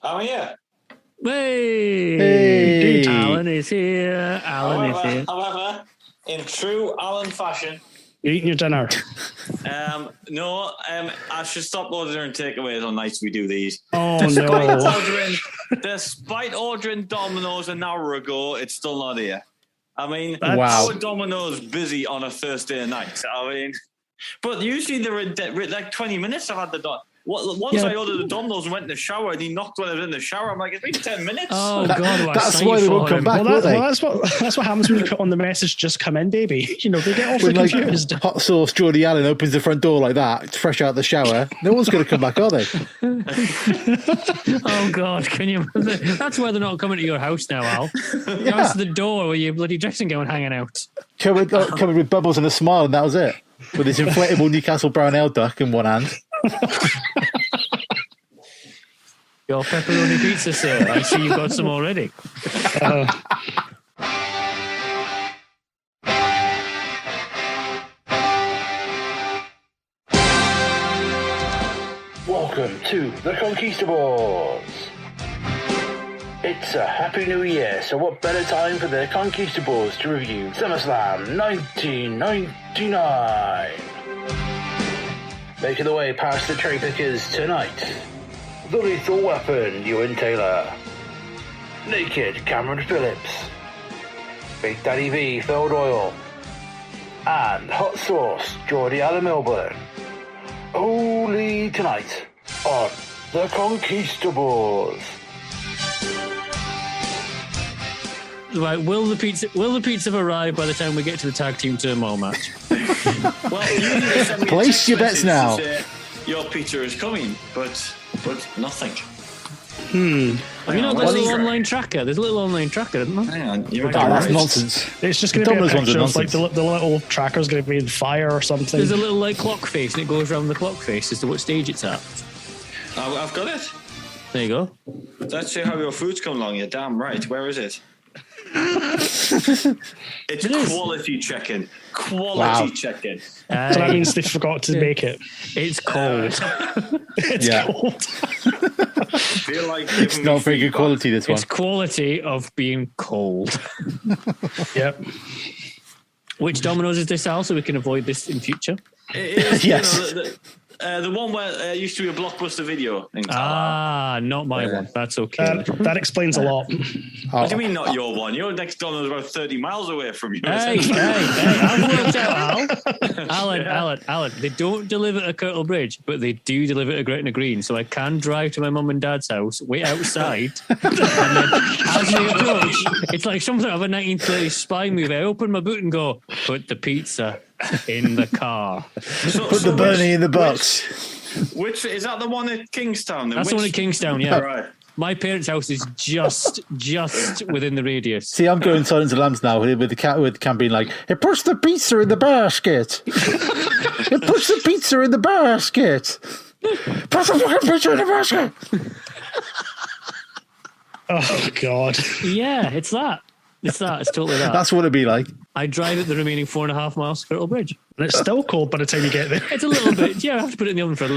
I'm here. Hey. Alan is here. However, in true Alan fashion, you're eating your dinner. No, I should stop ordering takeaways on nights we do these. Oh, Despite ordering Domino's an hour ago, it's still not here. I mean, wow. Our Domino's busy on a Thursday night. I mean, but usually they're in like 20 minutes. I've had the Once I ordered the Domino's and went in the shower, and he knocked when I was in the shower. I'm like, it's been 10 minutes. Oh, God. That's why they won't come back, that's what happens when you put on the message, just come in, baby. You know, they get awfully confused. Hot sauce Geordie Allen opens the front door like that, fresh out of the shower. No one's going to come back, are they? Oh, God. Can you? That's why they're not coming to your house now, Al. You answer the door where your bloody dressing gown hanging out. Covered with bubbles and a smile, and that was it. With his inflatable Newcastle brown ale duck in one hand. Your pepperoni pizza, sir. I see you've got some already. Welcome to the Conquistabores. It's a happy new year, so what better time for the Conquistabores to review SummerSlam 1999. Making the way past the cherry pickers tonight, the Lethal Weapon, Euan Taylor, Naked Cameron Phillips, Big Daddy V, Phil Doyle, and Hot Sauce, Geordie Allen Milburn. Only tonight on the Conquistabores. Right, will the pizza arrive by the time we get to the tag team turmoil match? Well, you need to send me place your bets now. Your pizza is coming, but nothing. Have you not got a little online tracker? There's a little online tracker, isn't there? Hang on, that's nonsense. It's just going to be a picture of like the little tracker's going to be in fire or something. There's a little like clock face, and it goes around the clock face as to what stage it's at. I've got it. There you go. That's how your food's come along. You're damn right. Where is it? It's quality checking. Checking. So that means they forgot to make it. It's cold. It's cold. I feel like it's not very good quality, this one. It's quality of being cold. Yep. Which Domino's is this, Al, so we can avoid this in future? It is, yes. The one where it used to be a Blockbuster video. Not my one. That's okay. That explains a lot. What do you mean not your one? Your next Domino's is about 30 miles away from you. Hey, I've worked out, Al. Alan, they don't deliver at Kirtle Bridge, but they do deliver at Gretna Green, so I can drive to my mum and dad's house, wait outside, and then as we approach, it's like something of a 1930s spy movie. I open my boot and go, put the pizza in the car. Put the Bernie in the box. Which is that the one at Kingstown? That's the one at Kingstown, yeah. Right. My parents' house is just within the radius. See, I'm going Silence of the Lambs now with the can being like, it puts the pizza in the basket. It puts the pizza in the basket. Put the fucking pizza in the basket. Oh, God. Yeah, it's that. It's totally that. That's what it'd be like. I drive it the remaining 4.5 miles to Kirtle Bridge. And it's still cold by the time you get there. It's a little bit. Yeah, I have to put it in the oven for a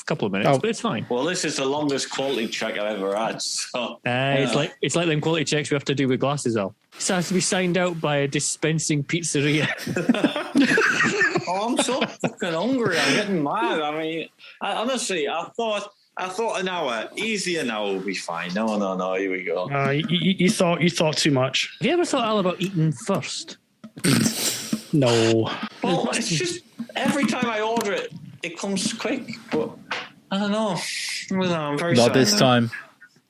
couple of minutes, but it's fine. Well, this is the longest quality check I've ever had. So, it's like them quality checks we have to do with glasses, Al. It has to be signed out by a dispensing pizzeria. Oh, I'm so fucking hungry. I'm getting mad. I mean, honestly, I thought an hour, easy an hour will be fine. No, here we go. You thought too much. Have you ever thought, Al, about eating first? No. Well, it's just every time I order it, it comes quick. But I don't know. I'm very Not this time.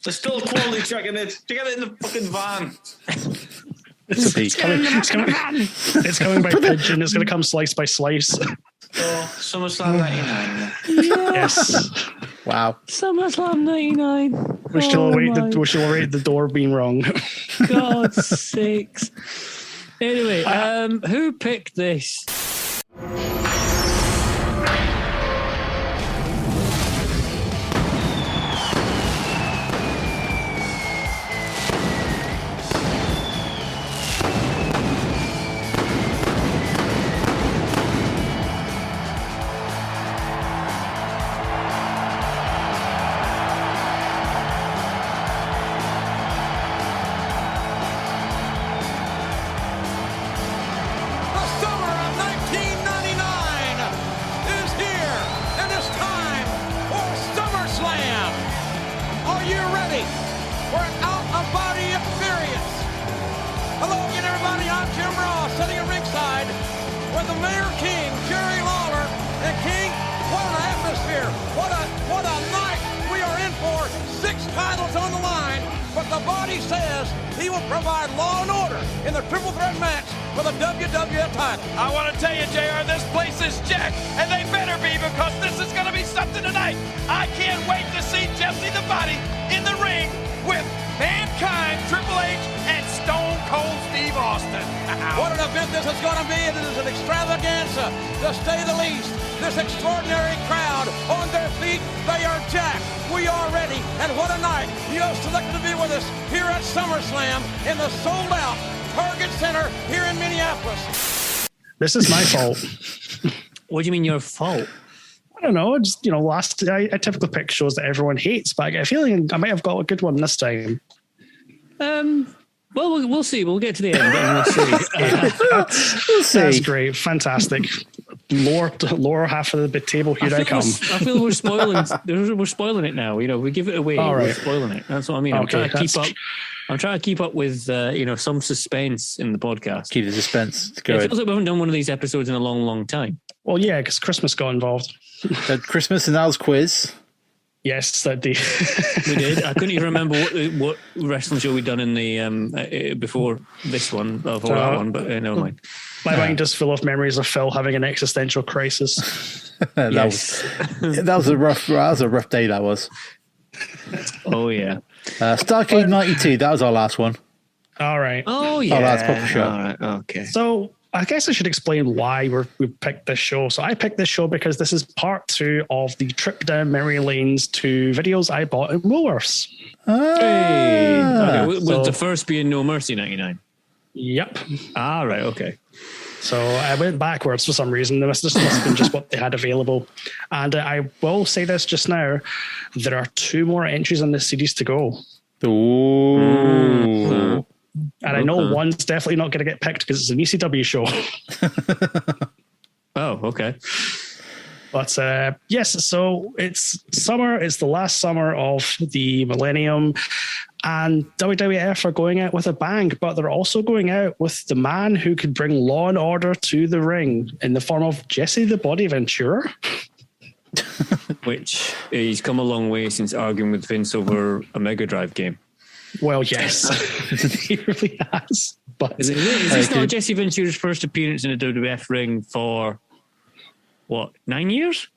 They're still quality checking it. To get it in the fucking van. It's coming by pigeon. It's going to come slice by slice. Oh, SummerSlam 99. Yes. Wow. SummerSlam 99. We shall await the door being wrong. God's sakes. Anyway, who picked this? Mayor King, Jerry Lawler, and King, what an atmosphere. What a night we are in for. 6 titles on the line, but the body says he will provide law and order in the triple threat match for the WWF title. I want to tell you, JR, this place is jacked, and they better be, because this is going to be something tonight. I can't wait to see Jesse the Body in the ring with Mankind, Triple H, and Stone Cold Steve Austin. What an event this is going to be. It is an extravaganza, to say the least. This extraordinary crowd on their feet, they are jacked. We are ready, and what a night. You have selected to be with us here at SummerSlam in the sold-out Target Center here in Minneapolis. This is my fault. What do you mean your fault? I don't know. Just, I typically pick shows that everyone hates, but I get a feeling I might have got a good one this time. Well, we'll see. We'll get to the end and we'll see. That's great. Fantastic. Lower half of the table. Here I come. I feel we're spoiling it now. We give it away. All right. We're spoiling it. That's what I mean. Okay, I'm trying to keep up with some suspense in the podcast. Keep the suspense. Go It ahead. feels like we haven't done one of these episodes in a long, long time. Well, yeah, because Christmas got involved. Christmas and Al's quiz. Yes, that day. We did. I couldn't even remember what wrestling show we'd done in the before this one, before that one. But never mind. My mind is full of memories of Phil having an existential crisis. that was a rough day. That was. Oh yeah. Starcade '92. That was our last one. All right. Oh yeah. Our last proper show. All right. Okay. So I guess I should explain why we picked this show. So I picked this show because this is part 2 of the trip down memory lanes to videos I bought in Woolworths. Hey. Okay. Was the first being No Mercy 99? Yep. Right. Okay. So I went backwards for some reason. This must have been just what they had available. And I will say this just now. There are 2 more entries in this series to go. Ooh. And I know one's definitely not going to get picked because it's an ECW show. Oh, okay. But yes, so it's summer. It's the last summer of the millennium. And WWF are going out with a bang, but they're also going out with the man who could bring law and order to the ring in the form of Jesse the Body Ventura. Which he's come a long way since arguing with Vince over a Mega Drive game. Well, yes, he really has. But is this not Jesse Ventura's first appearance in a WWF ring for, 9 years?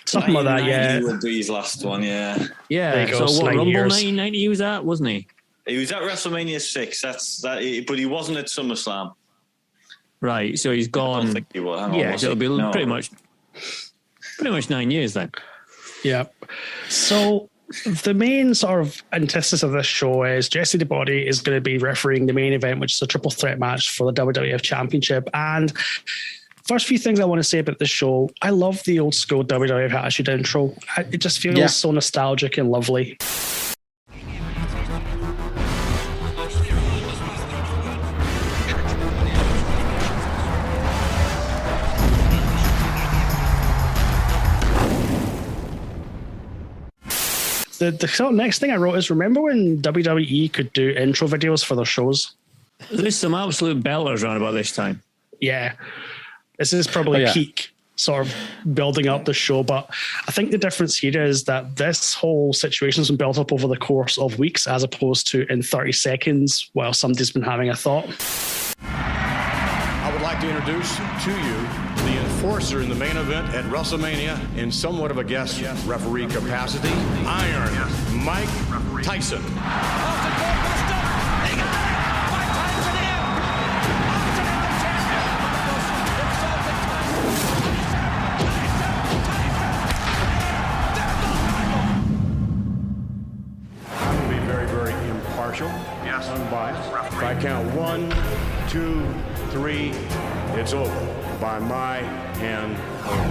Something like that, yeah. He would be his last one, yeah. Yeah, There you go, so what, 9 Rumble years. 1990 he was at, wasn't he? He was at WrestleMania 6, but he wasn't at SummerSlam. Right, so he's I don't gone. think he was. Hang on, Yeah, was so it'll he? be No. pretty much 9 years then. yeah. So the main sort of antithesis of this show is Jesse the Body is going to be refereeing the main event, which is a triple threat match for the WWF Championship. And first few things I want to say about this show, I love the old school WWF Attitude intro. It just feels so nostalgic and lovely. The sort of next thing I wrote is, remember when WWE could do intro videos for their shows? There's some absolute belters around about this time. Yeah. This is probably peak sort of building up the show, but I think the difference here is that this whole situation has been built up over the course of weeks as opposed to in 30 seconds while somebody's been having a thought. I would like to introduce to you the enforcer in the main event at WrestleMania in somewhat of a guest referee capacity, Iron Mike Tyson. I'm going to be very, very impartial, unbiased. If I count 1, 2, 3, it's over. By my hand only.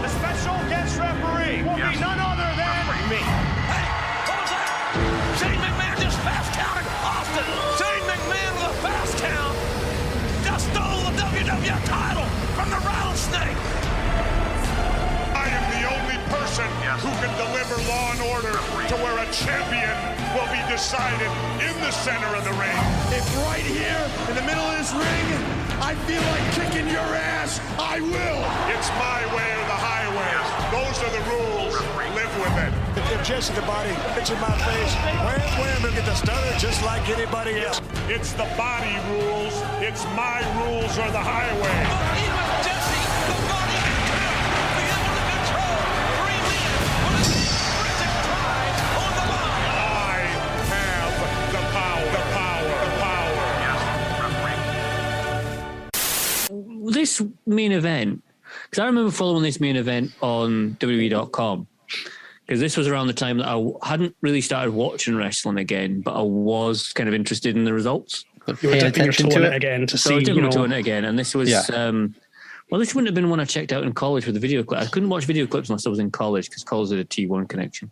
The special guest referee will be none other than me. Hey, what was that? Shane McMahon just fast counted Austin. Shane McMahon with a fast count just stole the WWF title from the Rattlesnake. person who can deliver law and order to where a champion will be decided in the center of the ring. If right here in the middle of this ring, I feel like kicking your ass, I will. It's my way or the highway. Those are the rules. Live with it. If Jesse the Body hits in my face, wham, he'll get the stunner just like anybody else. It's the body rules. It's my rules or the highway. Jesse, the Body can be able to control 3 men with a terrific time on the line. I have the power. This main event, because I remember following this main event on WWE.com, because this was around the time that I hadn't really started watching wrestling again, but I was kind of interested in the results. You were dipping your toe in it again to see. I was dipping my toe in it again, and this was, well, this wouldn't have been one I checked out in college with the video clip. I couldn't watch video clips unless I was in college, because college had a T1 connection.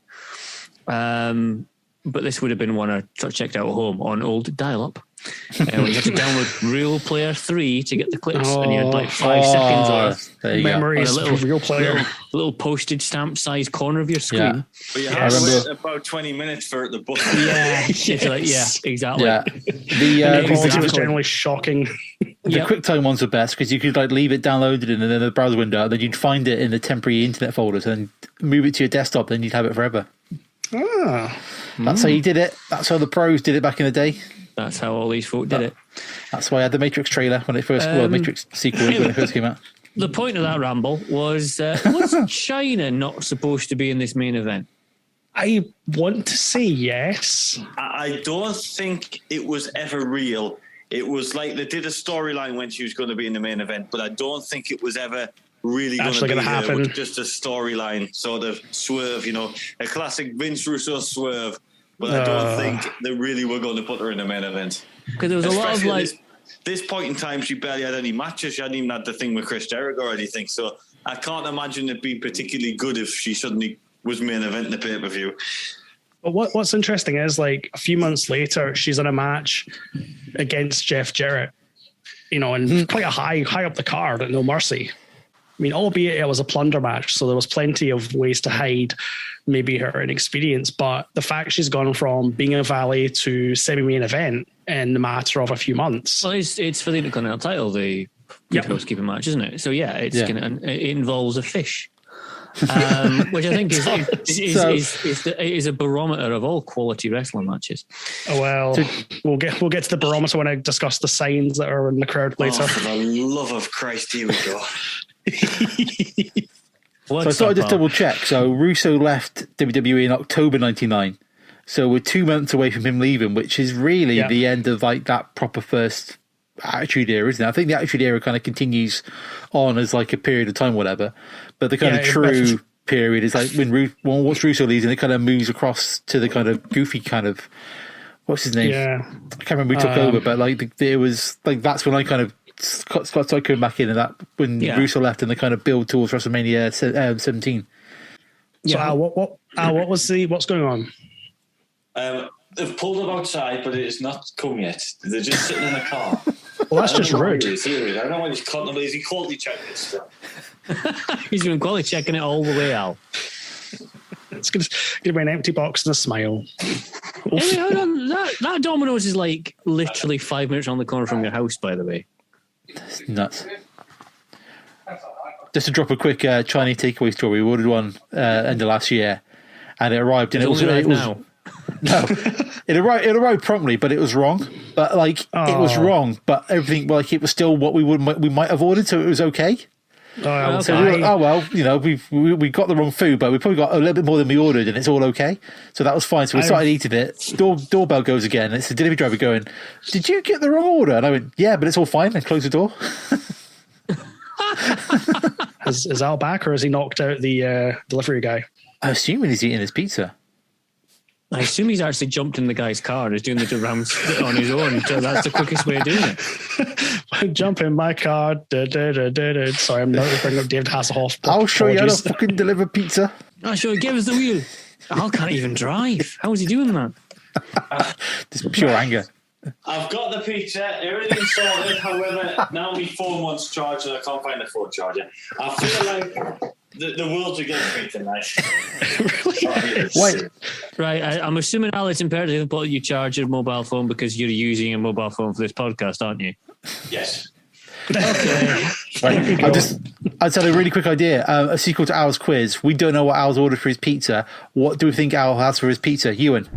But this would have been one I sort of checked out at home on old dial-up. When you had to download Real Player 3 to get the clips, and you had like 5 seconds of memories of Real Player. Little postage stamp size corner of your screen. Yeah. But you had to wait about 20 minutes for it to book. Yeah, exactly. Yeah. The quality was generally shocking. The QuickTime ones were best because you could like leave it downloaded in the browser window, and then you'd find it in the temporary internet folders and move it to your desktop, then you'd have it forever. That's how you did it. That's how the pros did it back in the day. That's how all these folk did it. That's why I had the Matrix trailer when it first, Matrix sequel when it first came out. The point of that ramble was China not supposed to be in this main event? I want to say yes. I don't think it was ever real. It was like they did a storyline when she was going to be in the main event, but I don't think it was ever really going to happen. It was just a storyline sort of swerve, a classic Vince Russo swerve. But I don't think they really were going to put her in the main event. Because there was a lot of like... This point in time, she barely had any matches. She hadn't even had the thing with Chris Jericho or anything. So I can't imagine it being particularly good if she suddenly was main event in the pay-per-view. But what's interesting is, like, a few months later, she's in a match against Jeff Jarrett, and quite a high up the card at No Mercy. I mean, albeit it was a plunder match, so there was plenty of ways to hide maybe her inexperience. But the fact she's gone from being a valet to semi-main event in the matter of a few months. Well, it's for the Intercontinental title, the housekeeping match, isn't it? So it involves a fish, which I think is a barometer of all quality wrestling matches. Oh, well, we'll get to the barometer when I discuss the signs that are in the crowd later. Oh, for the love of Christ, here we go. So I thought I'd just double check. So Russo left WWE in October 99. So we're 2 months away from him leaving, which is really the end of like that proper first Attitude Era, isn't it? I think the Attitude Era kind of continues on as like a period of time, whatever. But the kind of true period is like once Russo leaves, and it kind of moves across to the kind of goofy kind of, what's his name? Yeah, I can't remember who took over, but like it was like that's when I kind of started coming back in, and that when Russo left, and the kind of build towards WrestleMania 17. So what's going on? They've pulled him outside, but it's not come yet. They're just sitting in a car. Well, that's just rude. I don't know what he's contemplating. Is he quality checking this stuff? He's been quality checking it all the way out. It's going to be an empty box and a smile. Hey, hold on. That Domino's is like literally 5 minutes on the corner from your house, by the way. That's nuts. Just to drop a quick Chinese takeaway story. We ordered one end of last year, and it arrived, and it was now. No, it arrived promptly, but it was wrong. But like it was wrong, but everything like it was still what we might have ordered, so it was okay. Okay. So we were, well, we got the wrong food, but we probably got a little bit more than we ordered, and it's all okay. So that was fine. So we started eating it. Doorbell goes again. And it's the delivery driver going, "Did you get the wrong order?" And I went, "Yeah, but it's all fine." And closed the door. Is Al back, or has he knocked out the delivery guy? I assume he's eating his pizza. I assume he's actually jumped in the guy's car and is doing the rounds on his own. So that's the quickest way of doing it. Jump in my car. Sorry, I'm not bringing up David Hasselhoff. I'll show you how to fucking deliver pizza. I'll show you. Give us the wheel. Al can't even drive. How is he doing that? Just pure anger. I've got the pizza, everything's sorted. However, now my phone wants charged and I can't find the phone charger. I feel like The world's against me tonight. Really? Wait. Right, I'm assuming, Al, it's imperative that you charge your mobile phone because you're using a mobile phone for this podcast, aren't you? Yes. Okay. Right. I just had a really quick idea. A sequel to Al's quiz. We don't know what Al's ordered for his pizza. What do we think Al has for his pizza? Euan.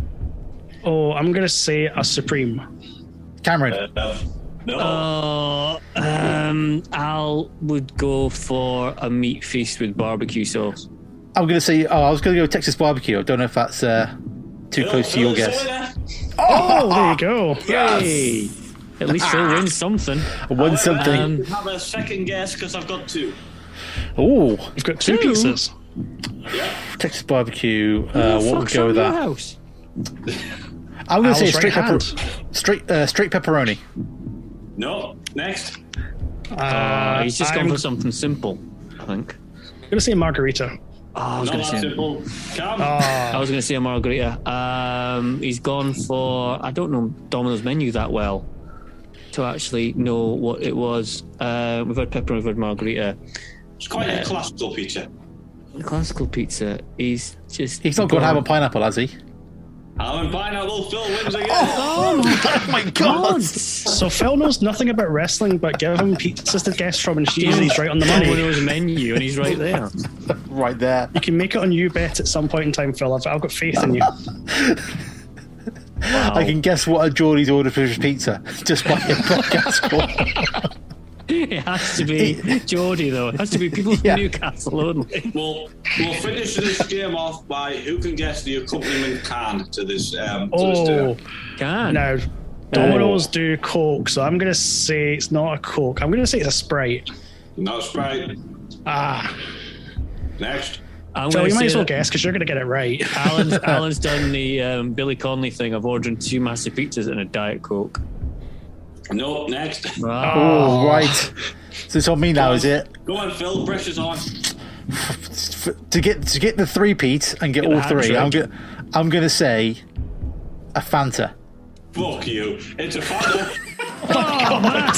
Oh, I'm going to say a Supreme. Cameron. No. Al would go for a meat feast with barbecue sauce. I'm going to say, I was going to go Texas barbecue. I don't know if that's too close to your guess. Oh, there you go. Yes. Hey. At least Phil wins something. Won something. Have a second guess because I've got 2. Oh, You've got 2 pizzas. Yeah. Texas barbecue. What would go with that? House? I'm going to say Al's straight right straight pepperoni. No. Next. He's just gone for something simple, I think. I'm going to say margarita. I was Not going to that say. simple. Come. I was going to say a margarita. He's gone for. I don't know Domino's menu that well to actually know what it was. We've had pepperoni, we've had margarita. It's quite a classical pizza. Classical pizza. He's not got ham and pineapple, has he? Ham and pineapple still wins again. Oh my God! So Phil knows nothing about wrestling, but give him pizzas to guess from, and he's right on the money. Domino's menu, and he's right there. Right there. You can make it on you bet at some point in time, Phil. I've got faith in you. Wow. I can guess what a Geordie's ordered for his pizza just by a podcast score. It has to be Geordie, though. It has to be people from Newcastle only. We'll finish this game off by who can guess the accompaniment can to this. Can. Now, Domino's do Coke, so I'm going to say it's not a Coke. I'm going to say it's a Sprite. Not Sprite. Next. So you might as well guess because you're going to get it right. Alan's done the Billy Connolly thing of ordering 2 massive pizzas and a Diet Coke. No, next. Wow. Oh, right. So it's on me now, is it? Go on, Phil. Pressure's on. To get the 3-peat and get all 3, I'm going to say a Fanta. Fuck you. It's a Fanta. Oh, man.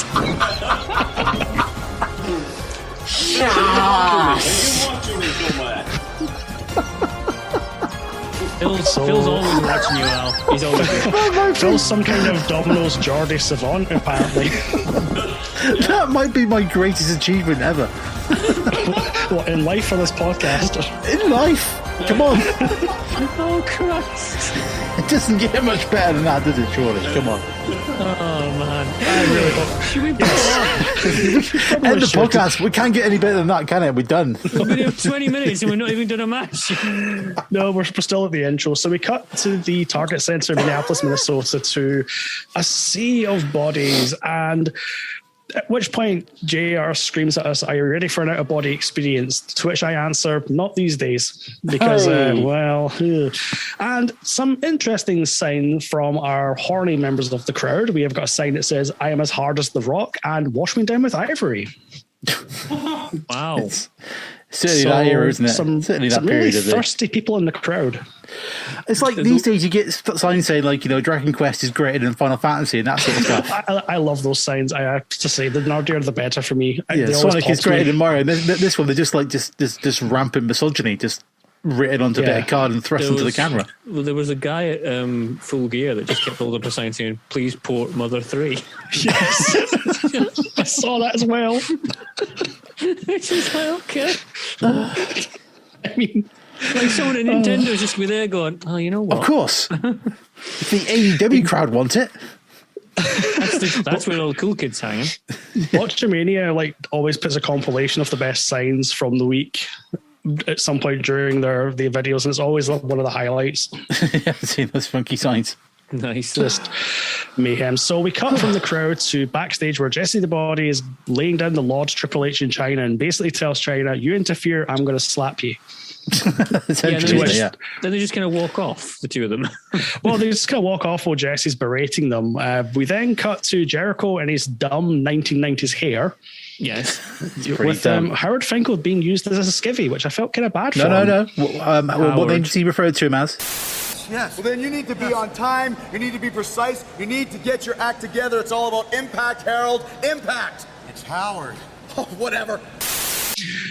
Are you watching me somewhere? Phil's always watching you, Al. He's always there. Phil's some kind of Domino's Geordie savant, apparently. That might be my greatest achievement ever. What, in life for this podcast? In life? Come on. Oh, Christ. It doesn't get much better than that, does it, surely? Come on. Oh, man. I really hope. Should we end the podcast. We can't get any better than that, can it? We're done. We've been here 20 minutes and we're not even done a match. No, we're still at the intro. So we cut to the Target Center in Minneapolis, Minnesota, to a sea of bodies. And at which point JR screams at us, "Are you ready for an out-of-body experience?" To which I answer, "Not these days." Because, And some interesting sign from our horny members of the crowd. We have got a sign that says, "I am as hard as the Rock," and "Wash me down with ivory." Wow. Certainly that era, isn't it? Certainly that period, really thirsty people in the crowd. It's like these days you get signs saying, like, Dragon Quest is greater than Final Fantasy and that sort of stuff. I love those signs. I have to say, the nerdier the better for me. Sonic is greater than Mario. This one, they're just like just rampant misogyny, just written onto a bit of card and thrust into the camera. Well, there was a guy at Full Gear that just kept holding up a sign saying, "Please port Mother 3." Yes. I saw that as well. Which is like, okay. I mean, like someone at Nintendo's just be there going, "Oh, you know what? Of course. If the AEW crowd want it." That's where all the cool kids hanging. Watchamania always puts a compilation of the best signs from the week at some point during the videos, and it's always one of the highlights. I've seen those funky signs. Nice. Just mayhem. So we cut from the crowd to backstage where Jesse the Body is laying down the law to Triple H in China and basically tells China, "You interfere, I'm going to slap you." Then they just kind of walk off, the two of them. Well, they just kind of walk off while Jesse's berating them. We then cut to Jericho and his dumb 1990s hair. Yes. With Howard Finkel being used as a skivvy, which I felt kind of bad for him. No. What name did he refer to him as? Yes. Well, then you need to be on time. You need to be precise. You need to get your act together. It's all about impact, Harold. Impact. It's Howard. Oh, whatever.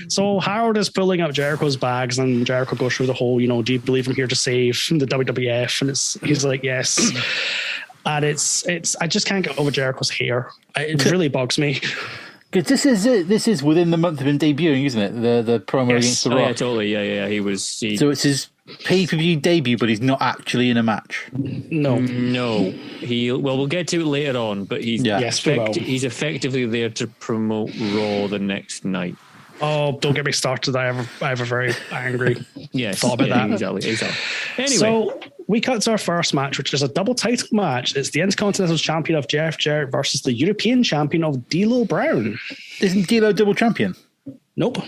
So Harold is pulling up Jericho's bags, and Jericho goes through the whole, do you believe I'm here to save the WWF? And he's like, yes. And it's I just can't get over Jericho's hair. It really bugs me. Because this is within the month of him debuting, isn't it? The promo against The Rock. Yeah, totally. Yeah. So it's his pay-per-view debut, but he's not actually in a match. No. We'll get to it later on, but he's effectively there to promote Raw the next night. Oh, don't get me started. I have a very angry thought about that. Exactly. Anyway. So we cut to our first match, which is a double title match. It's the Intercontinental Champion of Jeff Jarrett versus the European Champion of D'Lo Brown. Isn't D'Lo double champion? Nope.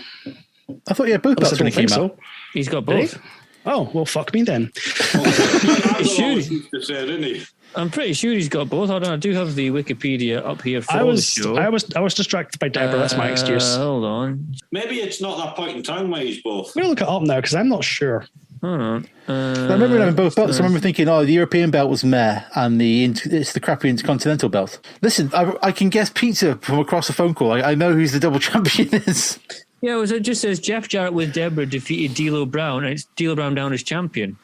I thought he had both belts when he came out. He's got both. Oh, well, fuck me then. I'm pretty sure he's got both. Hold on, I do have the Wikipedia up here for the show. I was distracted by Deborah. That's my excuse. Hold on. Maybe it's not that point in time where he's both. I'm going to look it up now because I'm not sure. Hold on. I remember having both belts. I remember thinking, the European belt was meh, and it's the crappy Intercontinental belt. Listen, I can guess pizza from across a phone call. I know who's the double champion is. Yeah, it just says Jeff Jarrett with Deborah defeated D'Lo Brown, and it's D'Lo Brown down as champion.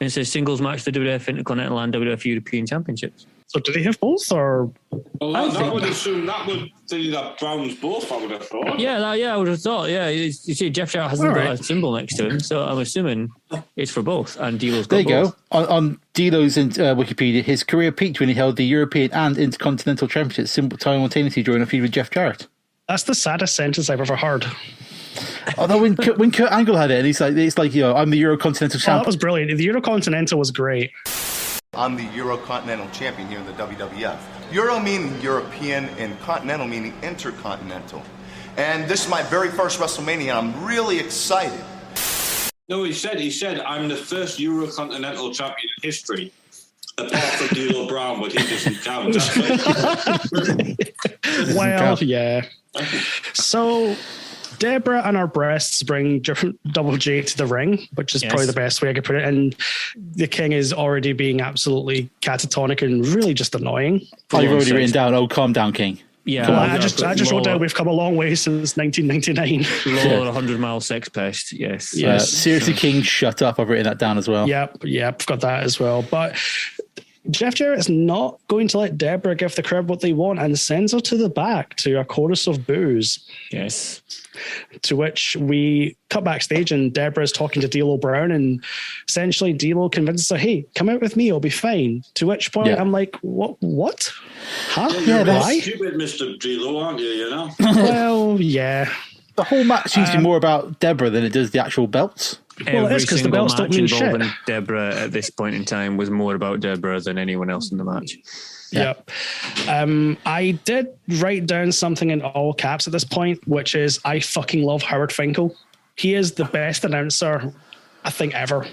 And it says singles match for WWF Intercontinental and WWF European Championships. So did he have both, or? Well, that would assume that Brown's both, I would have thought. Yeah, I would have thought. Yeah, you see, Jeff Jarrett hasn't got a symbol next to him, so I'm assuming it's for both. And D'Lo's got both. There you go. On D'Lo's Wikipedia, his career peaked when he held the European and Intercontinental Championships simultaneously during a feud with Jeff Jarrett. That's the saddest sentence I've ever heard. Although when Kurt Angle had it, and it's like I'm the Eurocontinental champion. That was brilliant. The Eurocontinental was great. I'm the Eurocontinental champion here in the WWF. Euro meaning European and Continental meaning Intercontinental. And this is my very first WrestleMania. I'm really excited. No, he said I'm the first Eurocontinental champion in history. Apart from D'Lo Brown, but he doesn't count. Well, yeah. So Deborah and our breasts bring Double J to the ring, which is probably the best way I could put it. And the King is already being absolutely catatonic and really just annoying. You've already written down, calm down, King. Yeah, well, I just wrote down we've come a long way since 1999. Lord, 100-mile sex pest, yes. Seriously, King, shut up. I've written that down as well. Yep, I've got that as well. But Jeff Jarrett is not going to let Deborah give the crowd what they want and sends her to the back to a chorus of boos. Yes. To which we cut backstage and Deborah's talking to D'Lo Brown, and essentially D'Lo convinces her, hey, come out with me, it'll be fine. To which point I'm like, what? Huh? You're why? Stupid, Mr. D'Lo, aren't you, Well, yeah. The whole match seems to be more about Deborah than it does the actual belts. Well, it is because the belts don't mean shit. Deborah at this point in time was more about Deborah than anyone else in the match. Yep. I did write down something in all caps at this point, which is I fucking love Howard Finkel. He is the best announcer I think ever.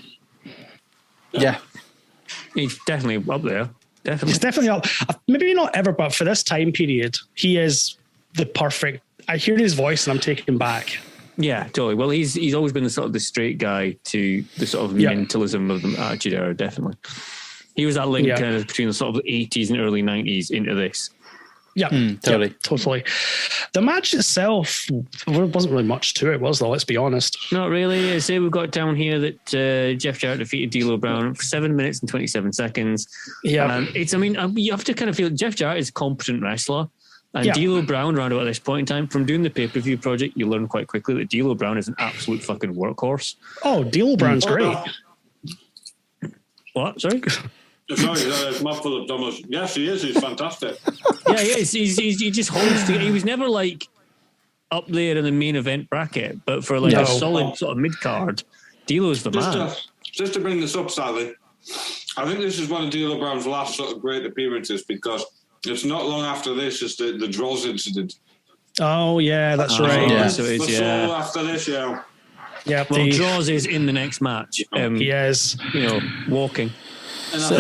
Yeah. He's definitely up there. Definitely. He's definitely up. Maybe not ever, but for this time period, he is the perfect. I hear his voice and I'm taken back. Yeah, totally. Well, he's always been the sort of the straight guy to the sort of mentalism of the Attitude Era, definitely. He was that link kind of between the sort of 80s and early 90s into this. Yeah, totally. The match itself, there wasn't really much to it, was there? Let's be honest. Not really. I say we've got down here that Jeff Jarrett defeated D'Lo Brown for 7 minutes and 27 seconds. Yeah. You have to kind of feel Jeff Jarrett is a competent wrestler. And D'Lo Brown, around about this point in time, from doing the pay-per-view project, you learn quite quickly that D'Lo Brown is an absolute fucking workhorse. Oh, D'Lo Brown's great. What? Sorry? Sorry, that is mouthful of dumbers. Yes, he is. He's fantastic. He just holds together. He was never like up there in the main event bracket, but for like a solid sort of mid-card, D'Lo's the man. Just to bring this up, Sally, I think this is one of D'Lo Brown's last sort of great appearances because it's not long after this is the Droz incident. Oh, yeah, that's right. Yeah, so it's, after this, yeah. Yeah, well, Droz is in the next match. He is. Walking. So,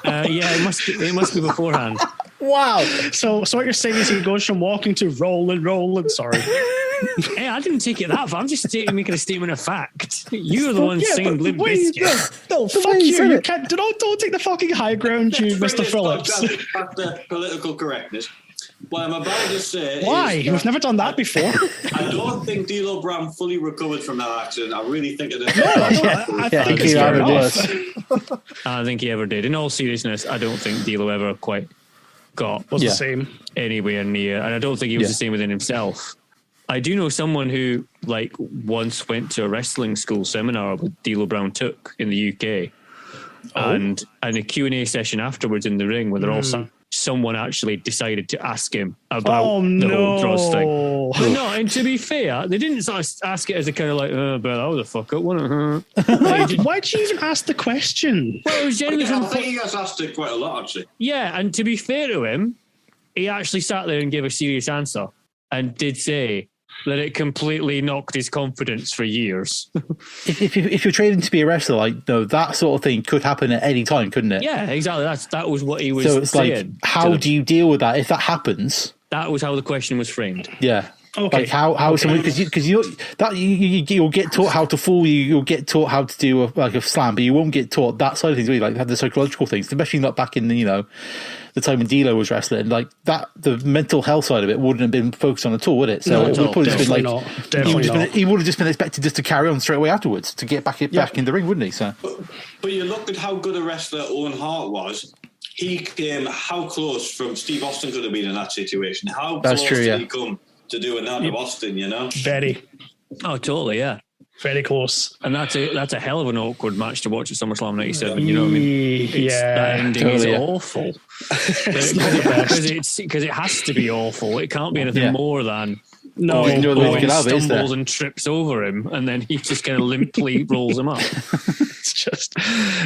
it must be beforehand. Wow. So what you're saying is he goes from walking to rolling. Sorry. Hey, I didn't take it that far. I'm just making a statement of fact. You're the one saying Limp Bizkit. No, fuck you. You can't. Don't take the fucking high ground, you, Mr. Phillips. That's the political correctness. What I'm about to say Why? We've never done that before. I don't think D'Lo Brown fully recovered from that accident. I really think it is. I think it's fair enough. I don't think he ever did. In all seriousness, I don't think D'Lo ever quite was the same anywhere near, and I don't think he was the same within himself. I do know someone who once went to a wrestling school seminar with D'Lo Brown took in the UK, and a Q&A session afterwards in the ring where they're all someone actually decided to ask him about the whole Droz thing. But no, and to be fair, they didn't sort of ask it as a kind of like, but that was a fuck up, wasn't it? Why'd you even ask the question? Well, it was genuinely I think he gets asked it quite a lot, actually. Yeah, and to be fair to him, he actually sat there and gave a serious answer and did say that it completely knocked his confidence for years. if you're training to be a wrestler, that sort of thing could happen at any time, couldn't it? Yeah, exactly. That was what he was saying. So it's how do you deal with that if that happens? That was how the question was framed. Yeah. Okay. Like how someone because you'll get taught how to fool you. You'll get taught how to do a slam, but you won't get taught that side of things. Really, like have the psychological things, especially not back in the time when D'Lo was wrestling. Like that, the mental health side of it wouldn't have been focused on at all, would it? So it would probably just been like he would have just been expected just to carry on straight away afterwards to get back in the ring, wouldn't he? So, but you look at how good a wrestler Owen Hart was. He came how close from Steve Austin could have been in that situation. How close did he come to doing that to Austin? Very. Oh, totally. Yeah. Very close. And that's a hell of an awkward match to watch at SummerSlam 97. You know what I mean? That ending is awful. Because it has to be awful. It can't be anything more than Owen stumbles and trips over him, and then he just kind of limply rolls him up.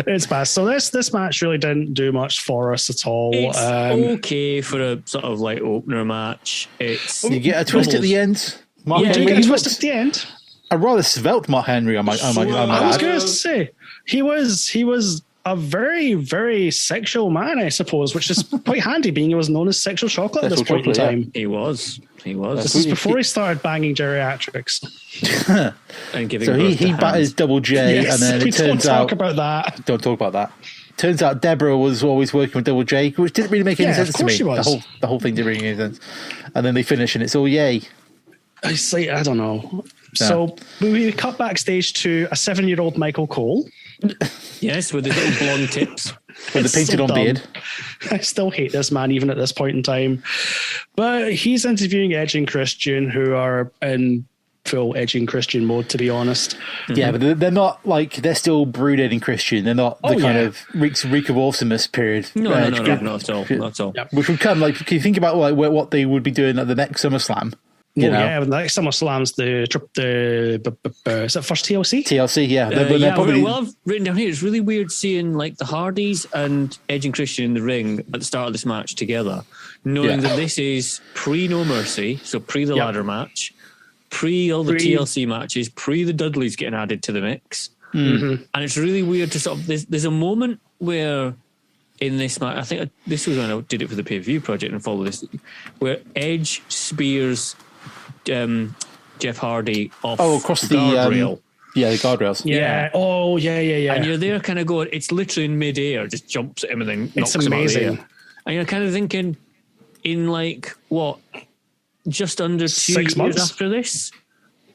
It's bad. So this match really didn't do much for us at all. It's okay for a sort of like opener match. You get a twist at the end. Do you get a twist at the end? A rather svelte Mark Henry, I was going to say he was a very, very sexual man, I suppose, which is quite handy, being he was known as Sexual Chocolate at this point in time. He was. This is before he started banging geriatrics. And giving so he batters Double J, and then it turns out... Don't talk about that. Turns out Deborah was always working with Double J, which didn't really make any sense to me. She was. The whole thing didn't really make any sense. And then they finish, and it's all yay. I don't know. Yeah. So we cut backstage to a 7-year-old Michael Cole. Yes, with the little blonde tips. With the painted on beard. I still hate this man even at this point in time. But he's interviewing Edge and Christian, who are in full Edge and Christian mode, to be honest. Yeah, but they're not they're still brooded in Christian. They're not the kind of reek of awesomeness period. No, not at all. Not at all. Yep. Which would come, can you think about what they would be doing at the next SummerSlam? Yeah, the next SummerSlam's is that first TLC? TLC, yeah. Well, I've written down here, it's really weird seeing the Hardys and Edge and Christian in the ring at the start of this match together, knowing that this is pre No Mercy, so pre the ladder match, pre all the TLC matches, pre the Dudleys getting added to the mix. Mm-hmm. And it's really weird to sort of, there's a moment where in this match, I think this was when I did it for the pay-per-view project and followed this, where Edge spears Jeff Hardy across the guardrail. The guardrails. Yeah. Oh, yeah. And you're there kind of going, it's literally in midair, just jumps at him and then knocks him out of the air. And you're kind of thinking, in just under 2 years after this,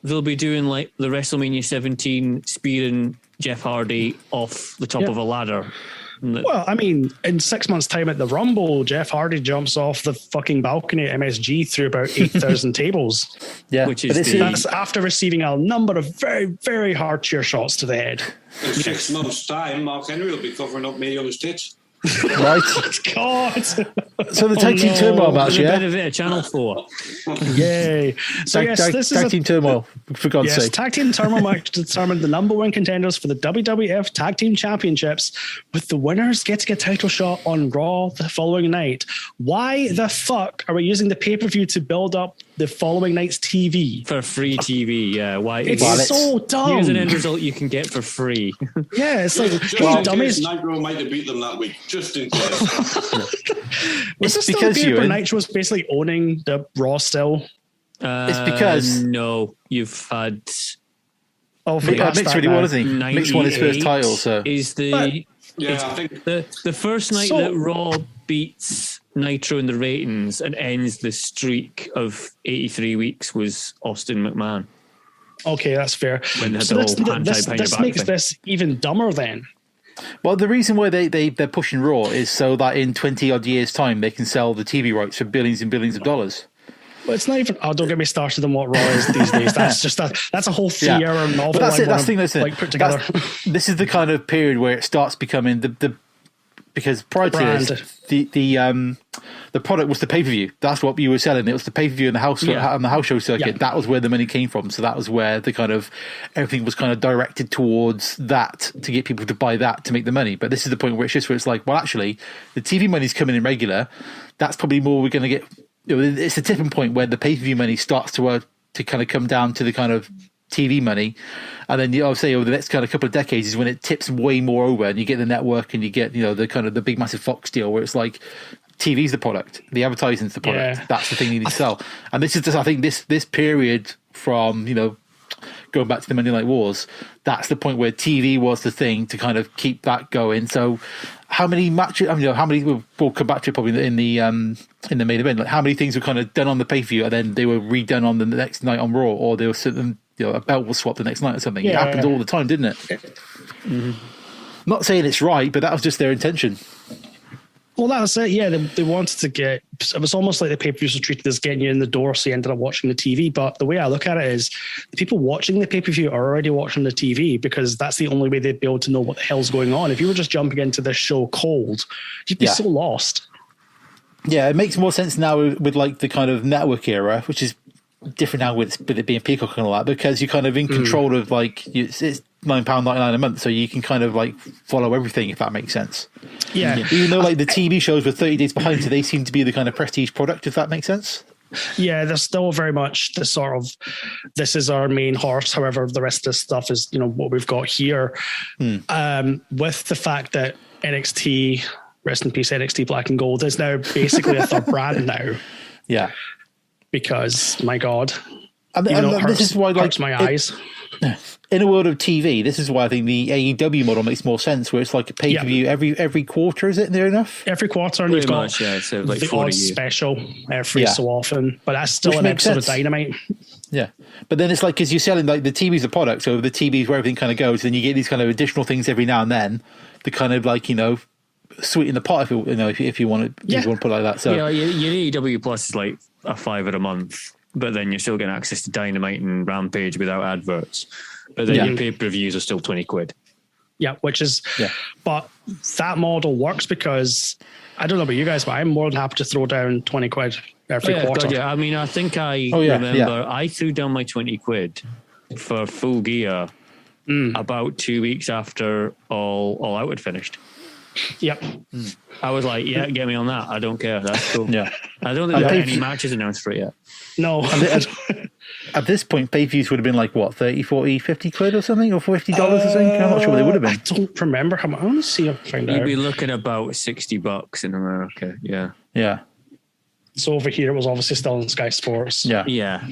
they'll be doing the WrestleMania 17 spearing Jeff Hardy off the top of a ladder. Well, I mean, in 6 months' time at the Rumble, Jeff Hardy jumps off the fucking balcony at MSG through about 8,000 tables. Yeah, that's after receiving a number of very, very hard chair shots to the head. In 6 months' time, Mark Henry will be covering up Mae Young's tits. Right. God. So the tag team turmoil match, yeah? A bit of Channel 4. Yay. So this is tag team turmoil, for God's sake. Tag team turmoil match determined the number one contenders for the WWF Tag Team Championships, with the winners getting a title shot on Raw the following night. Why the fuck are we using the pay-per-view to build up the following night's TV? For free TV, yeah. Why? It's so dumb. Here's an end result you can get for free. Yeah, it's like, dummies. Nitro might have beat them that week, just in case. Was this still a period where Nitro was basically owning the Raw still? It's because... No, you've had... Mixed really won, isn't he? Mixed won his first title, so... Is the... I think... The first night that Raw beats Nitro in the ratings and ends the streak of 83 weeks was Austin McMahon. Okay, that's fair. When they had So the this, whole hand this, tied behind your this back makes thing. this even dumber then. Well, the reason why they're pushing Raw is so that in 20 odd years' time they can sell the TV rights for billions and billions of dollars. Well, it's not even. Oh, don't get me started on what Raw is these days. That's just that's a whole 3-hour novel. But that's it. That's the thing. Like put together. This is the kind of period where it starts becoming the because prior to this, the product was the pay-per-view. That's what you were selling. It was the pay-per-view on the house on the house show circuit. Yeah. That was where the money came from. So that was where the kind of everything was kind of directed towards that to get people to buy that to make the money. But this is the point where it's just where it's like, well, actually, the TV money's coming in regular. That's probably more we're going to get. It's the tipping point where the pay-per-view money starts to kind of come down to the kind of TV money, and then I would say over the next kind of couple of decades is when it tips way more over, and you get the network, and you get the kind of the big massive Fox deal where it's like TV's the product, the advertising's the product. Yeah. That's the thing you need to sell. And this is just, I think this period from going back to the Monday Night Wars, that's the point where TV was the thing to kind of keep that going. So how many matches? How many? We'll come back to it probably in the main event. Like how many things were kind of done on the pay-per-view and then they were redone on the next night on Raw, or they were certain, a belt was swapped the next night or something. Yeah. It happened all the time, didn't it? Mm-hmm. Not saying it's right, but that was just their intention. Well, that was it. Yeah, they wanted to get. It was almost like the pay-per-views were treated as getting you in the door, so you ended up watching the TV. But the way I look at it is, the people watching the pay-per-view are already watching the TV because that's the only way they'd be able to know what the hell's going on. If you were just jumping into this show cold, you'd be so lost. Yeah, it makes more sense now with like the kind of network era, which is different now with it being Peacock and all that, because you're kind of in control of like it's £9.99 a month, so you can kind of like follow everything, if that makes sense. Yeah. Even though like the TV shows were 30 days behind, so they seem to be the kind of prestige product, if that makes sense. Yeah, there's still very much the sort of, this is our main horse. However, the rest of this stuff is, what we've got here. With the fact that NXT, rest in peace, NXT Black and Gold, is now basically a third brand now. Yeah. Because, my God, and this is why, like, hurts my eyes. In a world of TV, this is why I think the AEW model makes more sense, where it's like a pay-per-view every quarter, is it near enough? Every quarter, and you've got so like the odd special every so often, but that's still which an episode sense. of Dynamite. Yeah, but then it's like, because you're selling like the TV's a product, so the TV's where everything kind of goes, then you get these kind of additional things every now and then to kind of like, sweeten the pot, if you want to put it like that. So your AEW Plus is like a $5 a month, but then you're still getting access to Dynamite and Rampage without adverts. But then your pay-per-views are still £20. Yeah, but that model works because, I don't know about you guys, but I'm more than happy to throw down £20 every quarter. God, I mean, I think I remember I threw down my £20 for Full Gear about 2 weeks after All Out had finished. Yep. I was like, get me on that. I don't care. That's cool. Yeah. I don't think there are any matches announced for it yet. No. At this point, pay-per-views would have been like, what, 30, 40, 50 quid or something? Or $50 or something? I'm not sure what they would have been. I don't remember how much. I want to see if I find out. You'd be looking about $60 in America. Yeah. Yeah. So over here, it was obviously still on Sky Sports. Yeah. Yeah.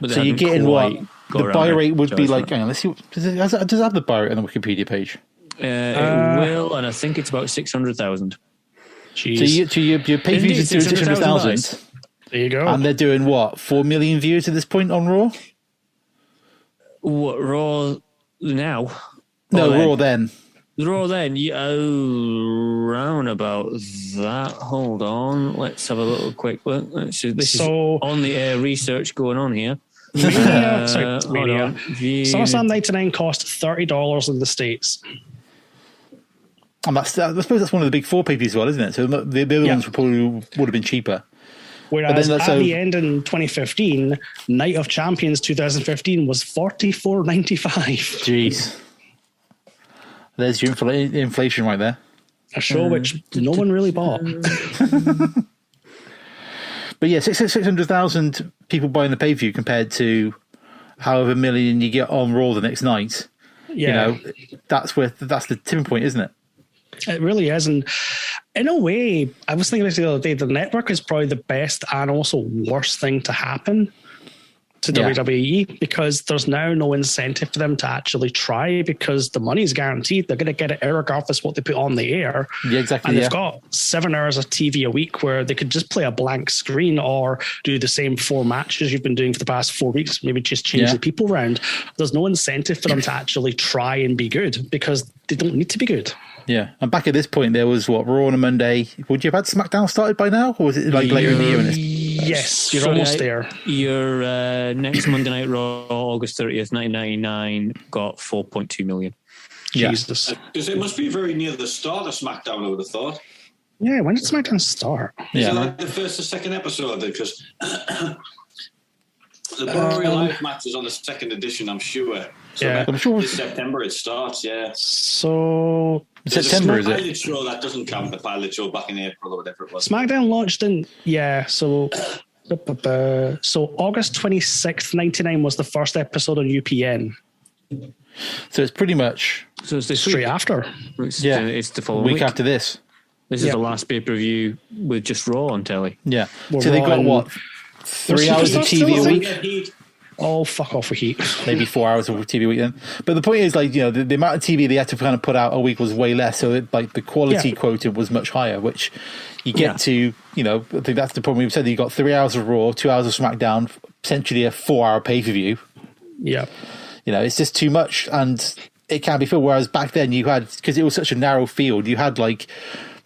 But so you're getting what? The buy rate would be like, hang on, let's see. Does it have the buy rate on the Wikipedia page? It will, and I think it's about 600,000. Jeez. So your pay-per-views are doing 600,000. There you go. And they're doing what? 4 million views at this point on Raw? What, Raw now? No, Raw then. Raw then, around about that. Hold on. Let's have a little quick look. This is on the air research going on here. SummerSlam 99 cost $30 in the States. And I suppose that's one of the big four pay-per-views as well, isn't it? So the other ones would have been cheaper. Whereas at the end in 2015, Night of Champions 2015 was $44.95. Jeez. There's your inflation right there. A show which no one really bought. But yeah, 600,000 people buying the pay-per-view compared to however million you get on Raw the next night. Yeah. That's the tipping point, isn't it? It really is. And in a way, I was thinking this the other day, the network is probably the best and also worst thing to happen to WWE, because there's now no incentive for them to actually try, because the money is guaranteed. They're going to get it regardless what they put on the air. Yeah, exactly. And they've got 7 hours of TV a week where they could just play a blank screen or do the same 4 matches you've been doing for the past 4 weeks, maybe just change the people around. There's no incentive for them to actually try and be good, because they don't need to be good. Yeah, and back at this point, there was Raw on a Monday. Would you have had SmackDown started by now, or was it like later in the year? Yes, you're almost there. Your next Monday Night Raw, August 30th, 1999, got 4.2 million. Jesus. Because it must be very near the start of SmackDown, I would have thought. Yeah, when did SmackDown start? Is it like the first or second episode? Because the Burial Live match was on the second edition, I'm sure. So I'm sure this September it starts, So September, is it? The pilot show, that doesn't count, the pilot show back in April or whatever it was. SmackDown launched in, so August 26th, 99 was the first episode on UPN. So it's pretty much it's straight after. It's the following week after this. This is the last pay-per-view with just Raw on telly. Yeah. So they got what? 3 hours of TV a week? Oh, fuck off with Heat. Maybe 4 hours of TV a week then. But the point is, like, you know, the amount of TV they had to kind of put out a week was way less. So, like, the quality quota was much higher, which you get to, you know, I think that's the problem. We've said that you got 3 hours of Raw, 2 hours of SmackDown, essentially a 4-hour pay-per-view. Yeah. You know, it's just too much, and it can be filled. Whereas back then you had, because it was such a narrow field, you had like,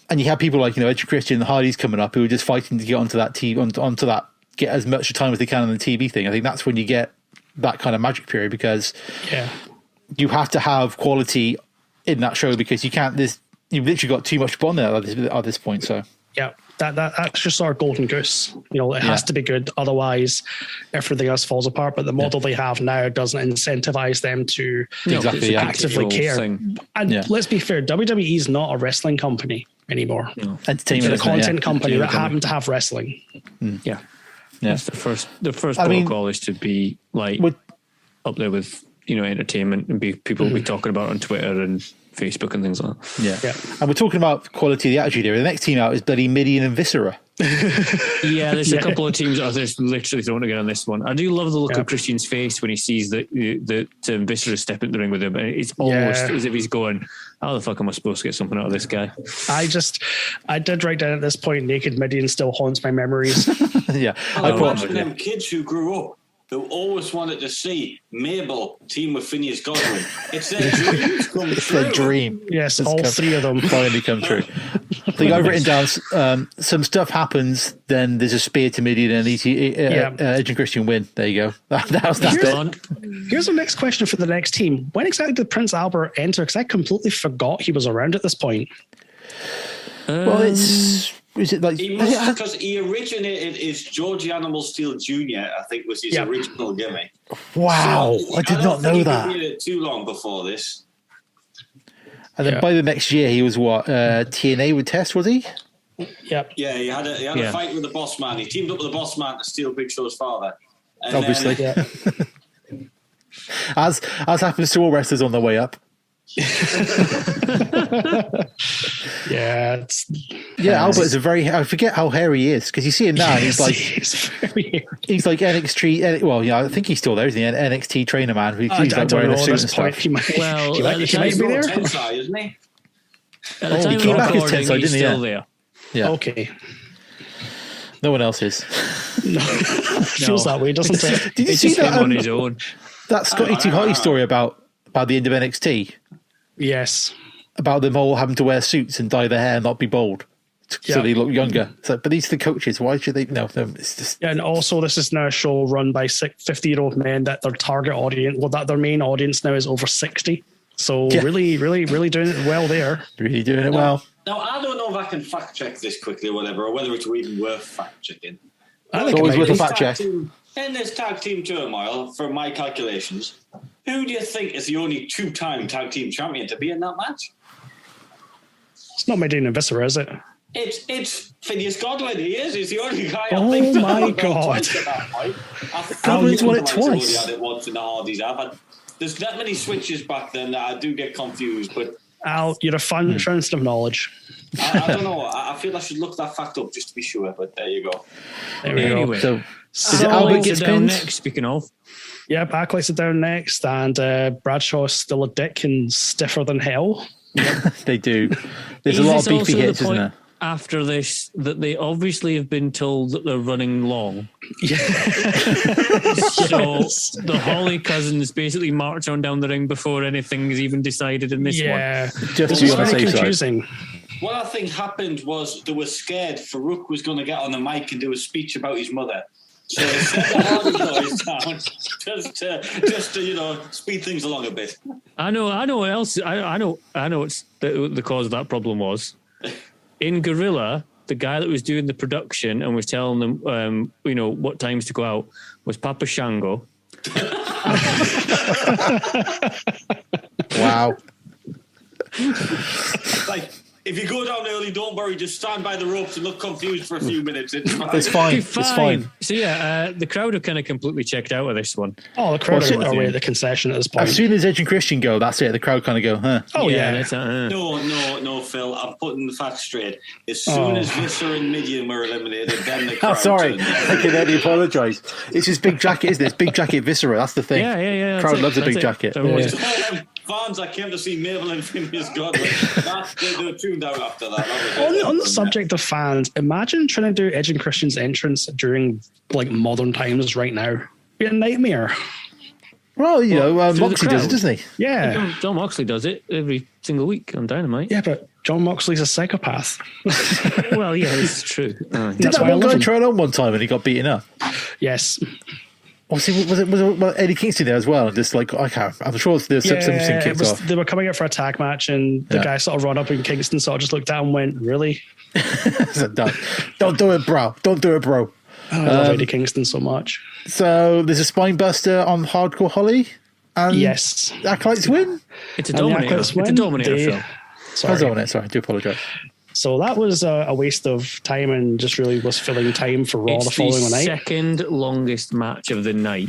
and you had people like, you know, Edge Christian and the Hardys coming up who were just fighting to get onto that onto that, get as much time as they can on the TV thing. I think that's when you get that kind of magic period, because you have to have quality in that show, because you can't. You've literally got too much fun there at this point. So that's just our golden goose. You know, it has to be good, otherwise everything else falls apart. But the model they have now doesn't incentivize them to actively care. And let's be fair, WWE is not a wrestling company anymore. No. Entertainment, it's a content company that happen to have wrestling. Yeah. That's the first protocol is to be like up there with, you know, entertainment, and people will be talking about it on Twitter and Facebook and things like that. Yeah. And we're talking about quality of the Attitude Era. The next team out is bloody Midian and Viscera. There's a couple of teams that are just literally thrown together on this one. I do love the look of Christian's face when he sees that Viscera step into the ring with him. It's almost as if he's going, how the fuck am I supposed to get something out of this guy? I did write down at this point, Naked Midian still haunts my memories. I imagine them kids who grew up who always wanted to see Mabel team with Phineas Godwin. It's their dream. It's their dream. Yes, all 3 of them finally come true. I think I've written down some stuff happens, then there's a spear to Midian, and Edge and Christian win. There you go. That was Here's the next question for the next team. When exactly did Prince Albert enter? Because I completely forgot he was around at this point. Well, is it like... He must, because he originated as Georgie Animal Steel Jr., I think was his original gimmick. Wow, so I did not know that. He did it too long before this. And then by the next year, he was what? TNA with Test, was he? Yep. Yeah, he had a fight with the Boss Man. He teamed up with the Boss Man to steal Big Show's father. And obviously. As happens to all wrestlers on their way up. Albert is I forget how hairy he is, because you see him now and he's like he's like NXT. Well, I think he's still there, isn't he? An NXT trainer man. He's like wearing a suit and stuff. He might be there, isn't he? He came back as Tensai, didn't he? Still there. Yeah. Okay. No one else is. No. Feels that way, doesn't it? Did you see that on his own? That Scotty 2 Hotty story about the end of NXT? Yes. About them all having to wear suits and dye their hair and not be bald, so they look younger. So, but these are the coaches. Why should they? No, it's just. And also, this is now a show run by 50-year-old men that their target audience, that their main audience now is over 60. So really, really, really doing it well there. Really doing it well. Now, I don't know if I can fact check this quickly or whatever, or whether it's even worth fact checking. It's always worth a fact check. In this tag team turmoil, from my calculations, who do you think is the only 2-time tag team champion to be in that match? It's not Midian and Viscera, is it? It's Phineas Godwin. He is. He's the only guy. Oh my God! Godwin's won it twice. Had it once in the Hardys. There's that many switches back then that I do get confused, but Al, you're a fountain of knowledge. I don't know. I feel I should look that fact up just to be sure, but there you go. Anyway, so Albert gets pinned next, speaking of. Yep, Acolytes are down next, and Bradshaw's still a dick and stiffer than hell. Yep. They do. There's a lot of beefy hits, isn't there? After this, that they obviously have been told that they're running long. Yeah. So the Holly cousins basically march on down the ring before anything's even decided in this one. Yeah, just to be on the safe confusing. side. What I think happened was they were scared Farouk was going to get on the mic and do a speech about his mother. So they sent the Hardy Boys down just to speed things along a bit. I know what else. I know what's the cause of that problem was. In Gorilla, the guy that was doing the production and was telling them, what times to go out was Papa Shango. Wow. Like, if you go down early, don't worry. Just stand by the ropes and look confused for a few minutes. It's fine. It's fine. So yeah, the crowd are kind of completely checked out of this one. Oh, the crowd are away at the concession at this point. As soon as Edge and Christian go, that's it. The crowd kind of go, huh? Oh yeah. No, Phil. I'm putting the facts straight. As soon as Visser and Midian were eliminated, then the crowd. Sorry, I can only apologise. It's his big jacket, isn't it? It's big jacket Viscera. That's the thing. Yeah. Crowd loves a big jacket. Fans, I came to see Mabel and Phineas Godwin. They were tuned out after that. On the subject of fans, imagine trying to do Edge and Christian's entrance during like modern times right now. It'd be a nightmare. Well, Moxley does it, doesn't he? Yeah. John Moxley does it every single week on Dynamite. Yeah, but John Moxley's a psychopath. Well, yeah, it's true. Did that one guy try it on one time and he got beaten up? Yes. Was it Eddie Kingston there as well? And just like, I'm sure there's something kicked off. They were coming out for a tag match and the guy sort of run up and Kingston sort of just looked at him and went, really? Don't do it, bro. Don't do it, bro. Oh, I love Eddie Kingston so much. So there's a spine buster on Hardcore Holly. And yes. Acolytes win? It's a Dominator. It's a Dominator film. Sorry, I do apologise. So that was a waste of time and just really was filling time for Raw the following night. It's the second longest match of the night.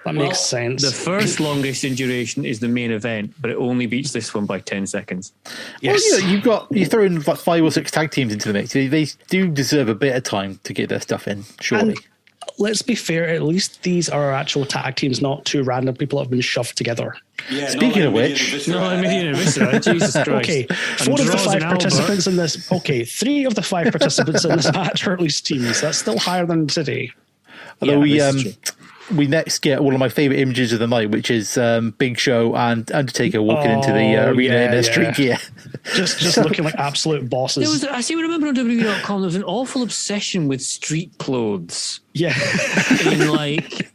That makes sense. The first longest in duration is the main event, but it only beats this one by 10 seconds. Yes. Well, you throw in like 5 or 6 tag teams into the mix. They do deserve a bit of time to get their stuff in, surely. And let's be fair, at least these are actual tag teams, not two random people that have been shoved together. Yeah, Speaking of which, Jesus Christ. Okay, 4 of the 5 participants in this. Okay, 3 of the 5 participants in this match are at least teams. That's still higher than today. Although we next get one of my favourite images of the night, which is Big Show and Undertaker walking into the arena in their street gear. Just looking like absolute bosses. I seem to remember on WWE.com there was an awful obsession with street clothes. Yeah.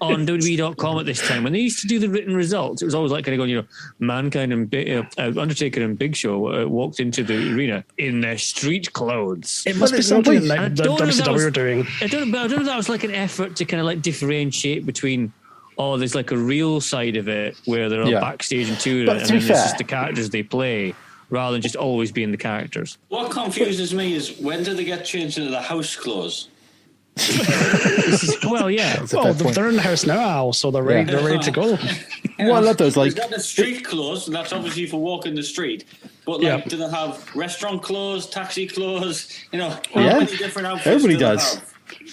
On WWE.com at this time. When they used to do the written results, it was always like kind of going, Mankind and Undertaker and Big Show walked into the arena in their street clothes. It must be something like the WCW are doing. I don't know if that was like an effort to kind of like differentiate between, there's like a real side of it where they're on backstage and touring, and then there's just the characters they play, rather than just always being the characters. What confuses me is when did they get changed into the house clothes? They're in the house now, Al, so they're ready. They're ready to go. Well, I love those. Like, got the street clothes, and that's obviously for walking the street. But do they have restaurant clothes, taxi clothes? How many different outfits? Everybody does.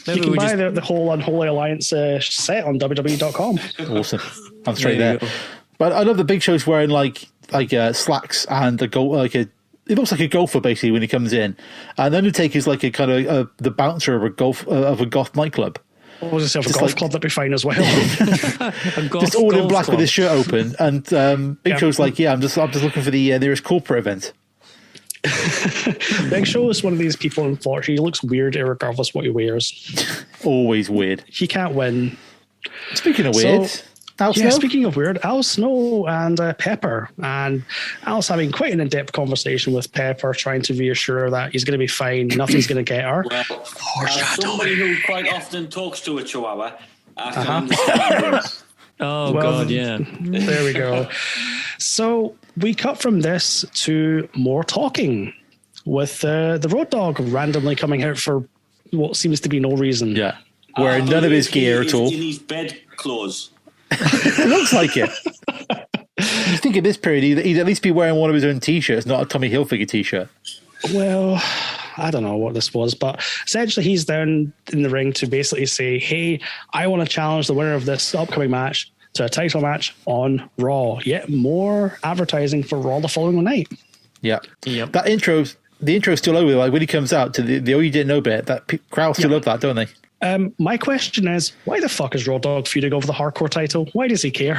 You can buy the whole Unholy Alliance set on WWE.com. Awesome. I'm straight there. But I love the Big Show's wearing like slacks and it looks like a golfer basically when he comes in, and Undertaker's like a kind of the bouncer of a goth nightclub. What was it? A golf club that'd be fine as well. Just all in black with his shirt open, and Big Show's like, I'm just looking for the nearest corporate event. Big Show is one of these people. Unfortunately, he looks weird regardless what he wears. Always weird. He can't win. Speaking of weird. Speaking of weird, Al Snow and Pepper. And Al's having quite an in-depth conversation with Pepper, trying to reassure that he's going to be fine, nothing's going to get her. Well, as somebody who quite often talks to a chihuahua, I can understand this. God, yeah. There we go. So we cut from this to more talking with the Road Dogg randomly coming out for what seems to be no reason. Yeah. Wearing none of his gear at all. In his bed clothes. It looks like it. He's think at this period he'd at least be wearing one of his own T-shirts, not a Tommy Hilfiger T-shirt. Well, I don't know what this was, but essentially he's down in the ring to basically say, hey, I want to challenge the winner of this upcoming match to a title match on Raw. Yet more advertising for Raw the following night. Yeah. Yep. The intro's still over. Like when he comes out to the Oh You Didn't Know bit, that crowd still love that, don't they? My question is, why the fuck is Raw Dog feuding over the hardcore title? Why does he care?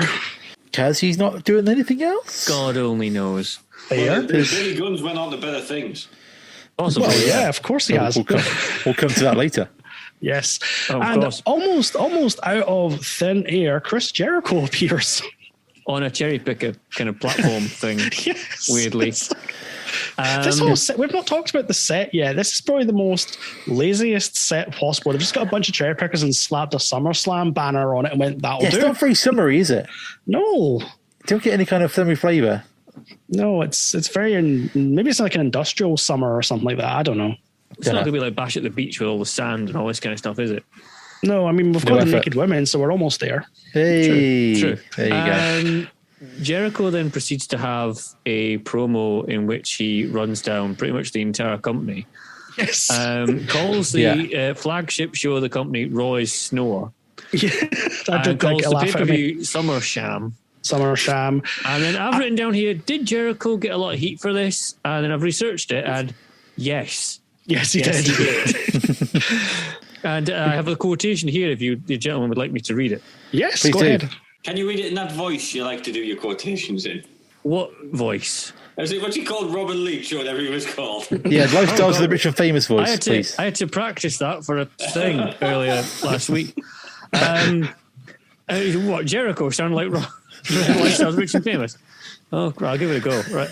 Because he's not doing anything else. God only knows. Billy Gunn's went on to better things. Possibly, well, yeah, of course he has. We'll come to that later. Yes. Oh, and almost out of thin air, Chris Jericho appears. On a cherry picker kind of platform thing, yes, weirdly. This whole set, we've not talked about the set yet. This is probably the most laziest set possible. They've just got a bunch of cherry pickers and slapped a SummerSlam banner on it and went, that'll do. It's not very summery, is it? No. Don't get any kind of summery flavour. No, it's very, maybe it's like an industrial summer or something like that. I don't know. It's not going to be like Bash at the Beach with all the sand and all this kind of stuff, is it? No, I mean, we've got the naked women, so we're almost there. Hey. True. There you go. Jericho then proceeds to have a promo in which he runs down pretty much the entire company. Yes. Calls the flagship show of the company Raw is Snore. Yeah. And calls the pay-per-view SummerSlam. And then I've written down here, did Jericho get a lot of heat for this? And then I've researched it, and yes. Yes, he did. And I have a quotation here if the gentleman would like me to read it. Yes, please go do. ahead. Can you read it in that voice you like to do your quotations in? What voice? Is it what you called Robin Leach or whatever he was called? Yeah, Lifestyles of the Rich and Famous voice, please. I had to practice that for a thing earlier last week. What, Jericho sounded like Lifestyles of the Rich and Famous? Oh, I'll give it a go. Right.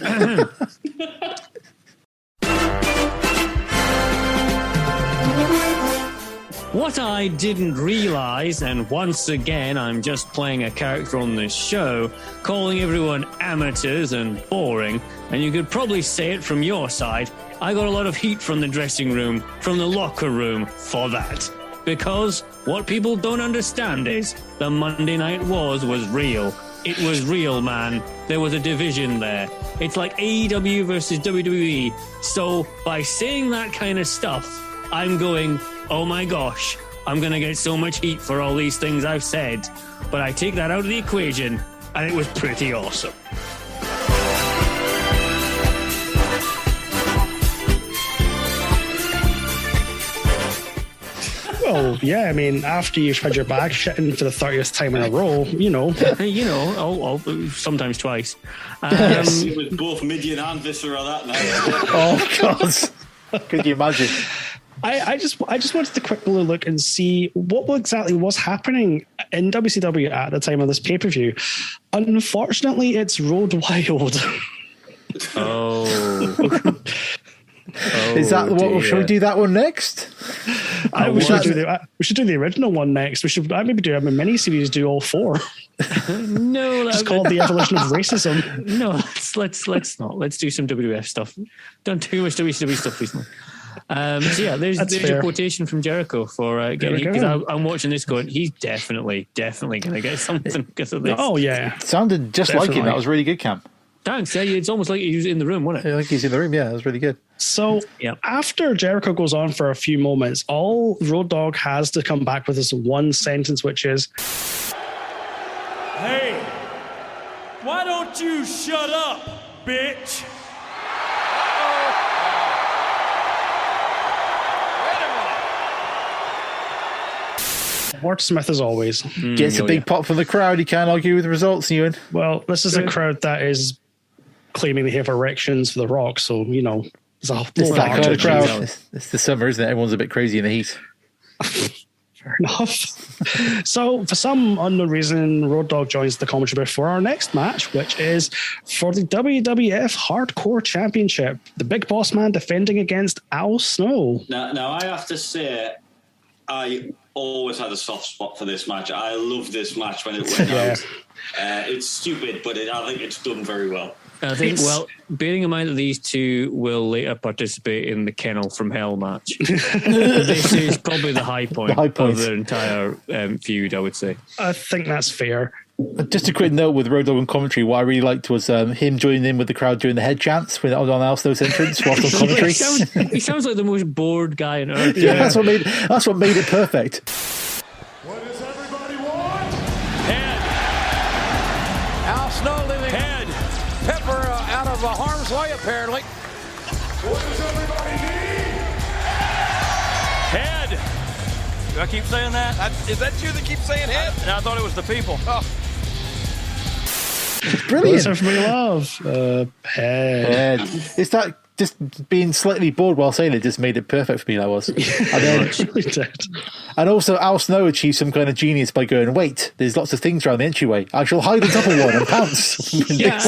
What I didn't realise, and once again I'm just playing a character on this show, calling everyone amateurs and boring, and you could probably say it from your side, I got a lot of heat from the dressing room, from the locker room, for that. Because what people don't understand is the Monday Night Wars was real. It was real, man. There was a division there. It's like AEW versus WWE. So by saying that kind of stuff, I'm going, oh my gosh, I'm going to get so much heat for all these things I've said. But I take that out of the equation, and it was pretty awesome. Well, yeah, I mean, after you've had your bag shitting for the 30th time in a row, sometimes twice. It was both Midian and Viscera that night. Oh, God. Could you imagine? I just wanted to quickly look and see what exactly was happening in WCW at the time of this pay-per-view. Unfortunately, it's Road Wild. Oh. Is that what? Should we do that one next? We should do the original one next. We should maybe do a mini-series, do all four. No, just called The Evolution of Racism. No, let's not. Let's do some WWF stuff. Done too much WCW stuff recently. There's a quotation from Jericho for getting, because I'm watching this going, he's definitely going to get something because of this. Oh yeah, it sounded just definitely like him. That was really good, Cam. Thanks. Yeah, it's almost like he was in the room, wasn't it? I think he's in the room. Yeah, that was really good. So after Jericho goes on for a few moments, all Road Dogg has to come back with this one sentence, which is, "Hey, why don't you shut up, bitch?" Wordsmith as always. Gets a big pop from the crowd. He can't argue with the results, Euan. Well, this is a crowd that is claiming they have erections for The Rock, so, it's a whole that kind of crowd. It's the summer, isn't it? Everyone's a bit crazy in the heat. Fair enough. So, for some unknown reason, Road Dogg joins the commentary booth for our next match, which is for the WWF Hardcore Championship. The Big Boss Man defending against Al Snow. Now I have to say, I always had a soft spot for this match. I love this match when it went out. It's stupid, but I think it's done very well. I think, bearing in mind that these two will later participate in the Kennel from Hell match, this is probably the high point of their entire feud, I would say. I think that's fair. Just a quick note with Road Dogg and commentary. What I really liked was him joining in with the crowd doing the head chants when on Al Snow's entrance whilst on commentary. He sounds like the most bored guy on earth. Yeah, that's what made it perfect. What does everybody want? Head. Al Snow leaving head. Pepper out of harm's way, apparently. What does everybody need? Head. Do I keep saying that? Is that you that keeps saying head? I thought it was the people. Oh. Brilliant. That's everybody love. Head. It's that just being slightly bored while saying it just made it perfect for me. That was. And also, Al Snow achieved some kind of genius by going, wait, there's lots of things around the entryway. I shall hide on top of one and pounce. Yeah,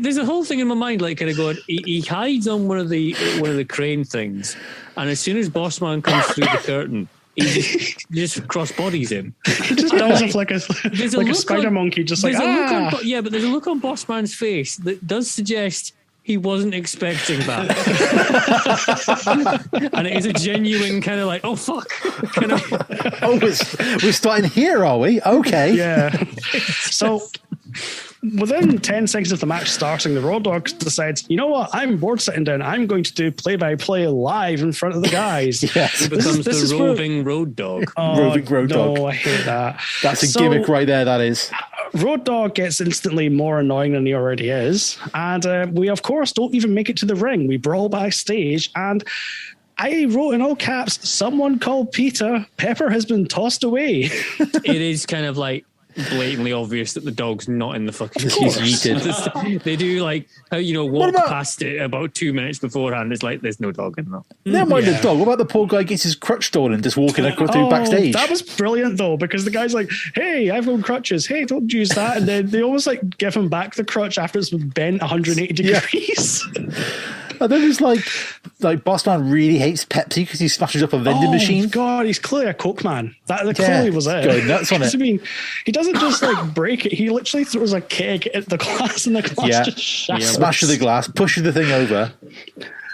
there's a whole thing in my mind, like kind of going. He hides on one of the crane things, and as soon as Bossman comes through the curtain, he just cross bodies him. He just does it like a spider monkey, just like but there's a look on Bossman's face that does suggest he wasn't expecting that. And it is a genuine kind of like, oh fuck. Kind of. Oh, we're starting here, are we? Okay. Yeah. So within 10 seconds of the match starting, the Road Dogg decides, you know what, I'm bored sitting down. I'm going to do play-by-play live in front of the guys. Yes. He becomes the roving Road Dogg. Roving Road Dogg. No, I hate that. That's a gimmick right there, that is. Road Dogg gets instantly more annoying than he already is. And we, of course, don't even make it to the ring. We brawl backstage, and I wrote in all caps, someone called Peter. Pepper has been tossed away. It is kind of like blatantly obvious that the dog's not in the fucking he's yeeted. They do like walk past it about 2 minutes beforehand. It's like there's no dog in that. Never mind the dog. What about the poor guy gets his crutch stolen just walking through backstage? That was brilliant though, because the guy's like, hey, I've got crutches, hey, don't use that, and then they always like give him back the crutch after it's been bent 180 degrees. And then there's like Bossman really hates Pepsi because he smashes up a vending machine. God, he's clearly a Coke man. That clearly was it. Going nuts on it. I mean, he doesn't just like break it. He literally throws a keg at the glass, and the glass just shatters. Smashes the glass, pushes the thing over.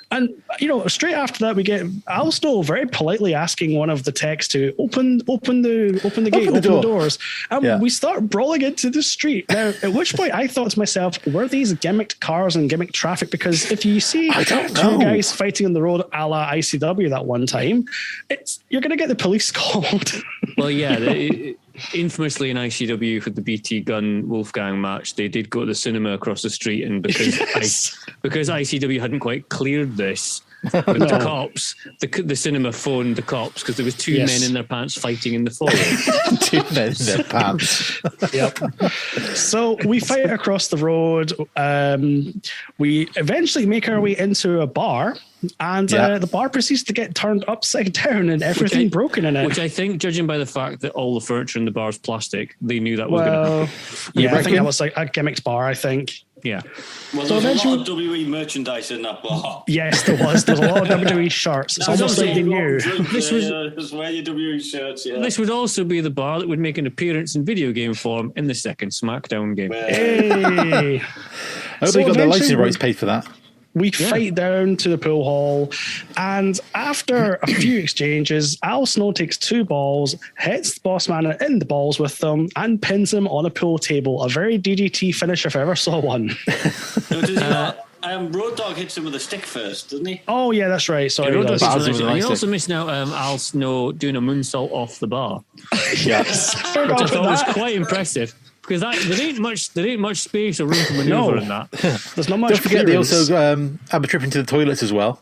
And, straight after that, we get Al Snow very politely asking one of the techs to open the gate, open the doors. And we start brawling into the street. Now, at which point I thought to myself, were these gimmicked cars and gimmicked traffic? Because if you see two guys fighting on the road a la ICW that one time, you're going to get the police called. Well, yeah. Infamously in ICW for the BT Gunn Wolfgang match, they did go to the cinema across the street, and because ICW hadn't quite cleared this with the cops, the cinema phoned the cops because there was two men in their pants fighting in the foyer. 2 men in their pants. Yep. So we fight across the road. We eventually make our way into a bar. And the bar proceeds to get turned upside down and everything broken in it. Which I think, judging by the fact that all the furniture in the bar is plastic, they knew that was going to happen. Yeah, I think that was like a gimmicked bar, I think. Yeah. Well, there was a lot of WWE merchandise in that bar. Yes, there was. There was a lot of WWE shirts. It's almost like they knew. This wear your WWE shirts, This would also be the bar that would make an appearance in video game form in the second SmackDown game. Hey! I hope they got their license rights paid for that. We fight down to the pool hall, and after a few exchanges, Al Snow takes 2 balls, hits Bossman in the balls with them, and pins him on a pool table. A very DDT finish if I ever saw one. No, does he not? Road Dogg hits him with a stick first, doesn't he? Oh, yeah, that's right. Sorry. You're also missing out Al Snow doing a moonsault off the bar. Yes. Which I thought was quite impressive. Because there ain't much space or room for manoeuvre in that. There's not much. Don't forget they also have a trip into the toilets as well.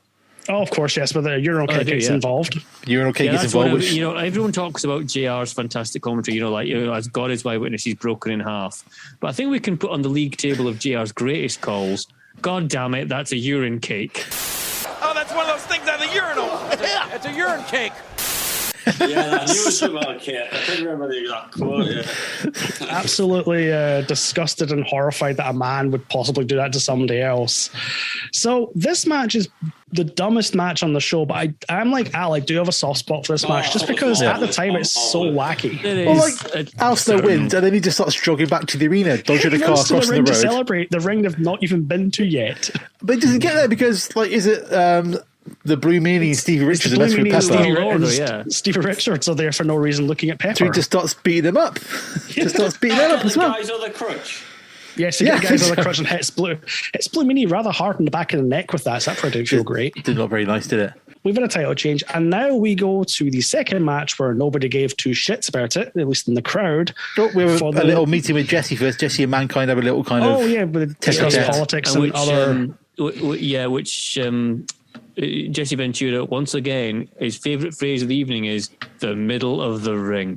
Oh, of course, yes, but the urinal cake gets involved. Urinal cake gets involved. Everyone talks about JR's fantastic commentary. As God is my witness, he's broken in half. But I think we can put on the league table of JR's greatest calls. God damn it, that's a urine cake. Oh, that's one of those things out of the urinal. It's a urine cake. Yeah, I knew it was about a kid. I couldn't remember the exact quote. Yeah. Absolutely disgusted and horrified that a man would possibly do that to somebody else. So this match is the dumbest match on the show, but I'm like Al, I do have a soft spot for this match just because at the time it's so wacky. Al Snow wins, and then he just starts jogging back to the arena, dodging a car crossing the road to celebrate the ring they've not even been to yet. But it doesn't get there because, is it the Blue Meanie and Stevie Richards are messing with Pepper. Stevie Richards are there for no reason looking at Pepper. So he just starts beating him up. Just starts beating him up as well. Guys on the crutch. Yes, he gets guys on the crutch and hits Blue Meanie rather hard in the back of the neck with that. So that probably didn't feel great. Did not very nice, did it? We've had a title change, and now we go to the second match where nobody gave two shits about it, at least in the crowd. Oh, we have a little meeting with Jesse first. Jesse and Mankind have a little kind of... Oh, yeah, but discuss politics and other... Jesse Ventura, once again, his favourite phrase of the evening is the middle of the ring.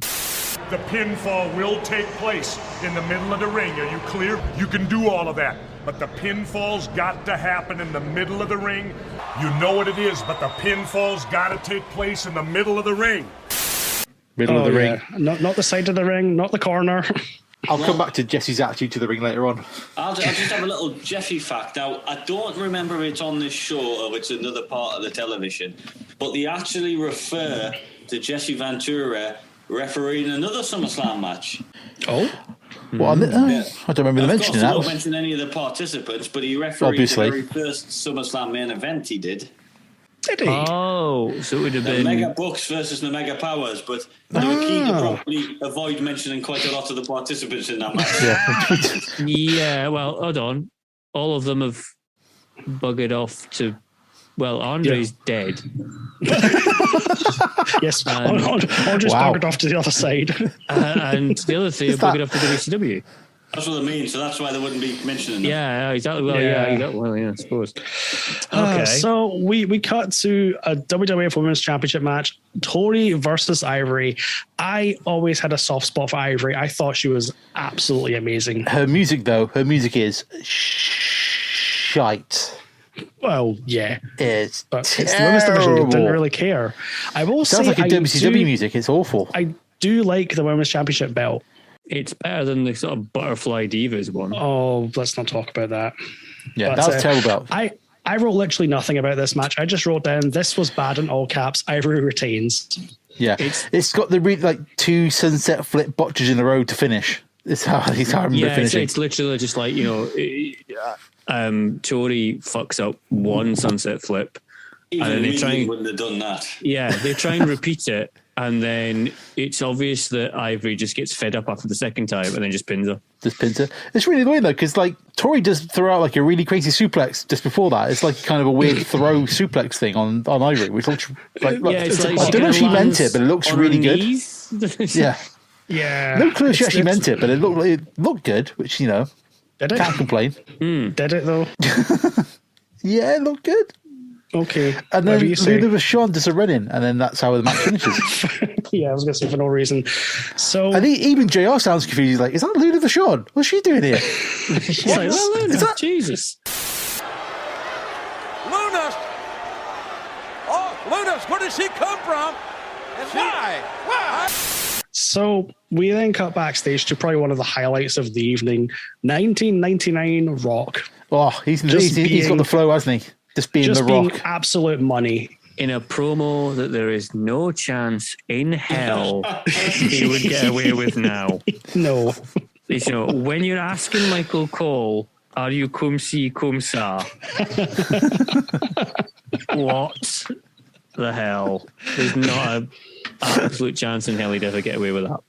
The pinfall will take place in the middle of the ring. Are you clear? You can do all of that. But the pinfall's got to happen in the middle of the ring. You know what it is, but the pinfall's got to take place in the middle of the ring. Middle of the ring. Not the side of the ring, not the corner. I'll come back to Jesse's attitude to the ring later on. I'll just have a little Jeffy fact. Now, I don't remember if it's on this show or it's another part of the television, but they actually refer to Jesse Ventura refereeing another SummerSlam match. Oh? Well, I don't remember them mentioning that. I don't mention any of the participants, but he refereed the very first SummerSlam main event he did. Did he? Oh, so it would have been... The Mega Bucks versus the Mega Powers, but they were keen to probably avoid mentioning quite a lot of the participants in that match. Yeah, well, hold on. All of them have buggered off to... Well, Andre's dead. Yes, Andre's buggered off to the other side. And the other three have buggered off to WCW. That's what I mean, so that's why they wouldn't be mentioning them. Yeah, exactly. Well, I suppose. Okay. So we cut to a WWF Women's Championship match, Tori versus Ivory. I always had a soft spot for Ivory. I thought she was absolutely amazing. Her music is shite. Well, yeah. It's the women's division didn't really care. I will say... Sounds like a WCW music. It's awful. I do like the Women's Championship belt. It's better than the sort of Butterfly Divas one. Oh, let's not talk about that. Yeah, that was a terrible belt. I wrote literally nothing about this match. I just wrote down, this was bad in all caps. Ivory retains. Yeah. It's got the two sunset flip botches in a row to finish. It's how I remember finishing. It's literally just like, Tori fucks up one sunset flip. Even and then wouldn't have done that. Yeah, they try and repeat it, and then it's obvious that Ivory just gets fed up after the second time and then just pins her. It's really annoying though, because Tori does throw out a really crazy suplex just before that. It's kind of a weird throw suplex thing on Ivory, which looks I don't know if she meant it, but it looks really good. Yeah. Yeah. No clue if she actually meant it, but it looked good, which, Did it? Can't complain. Did it though? Yeah, it looked good. Okay. And then Luna Vachon does a run-in, and then that's how the match finishes. Yeah, I was going to say for no reason. So, and even JR sounds confused. He's like, is that Luna Vachon? What's she doing here? She's like, well, Luna, is that Jesus? Luna's, where does she come from? And why? So we then cut backstage to probably one of the highlights of the evening, 1999 Rock. Oh, he's got the flow, hasn't he? Just being absolute money. In a promo that there is no chance in hell he would get away with now. No. When you're asking Michael Cole, are you cum si, cum sa? What the hell? There's not an absolute chance in hell he'd ever get away with that.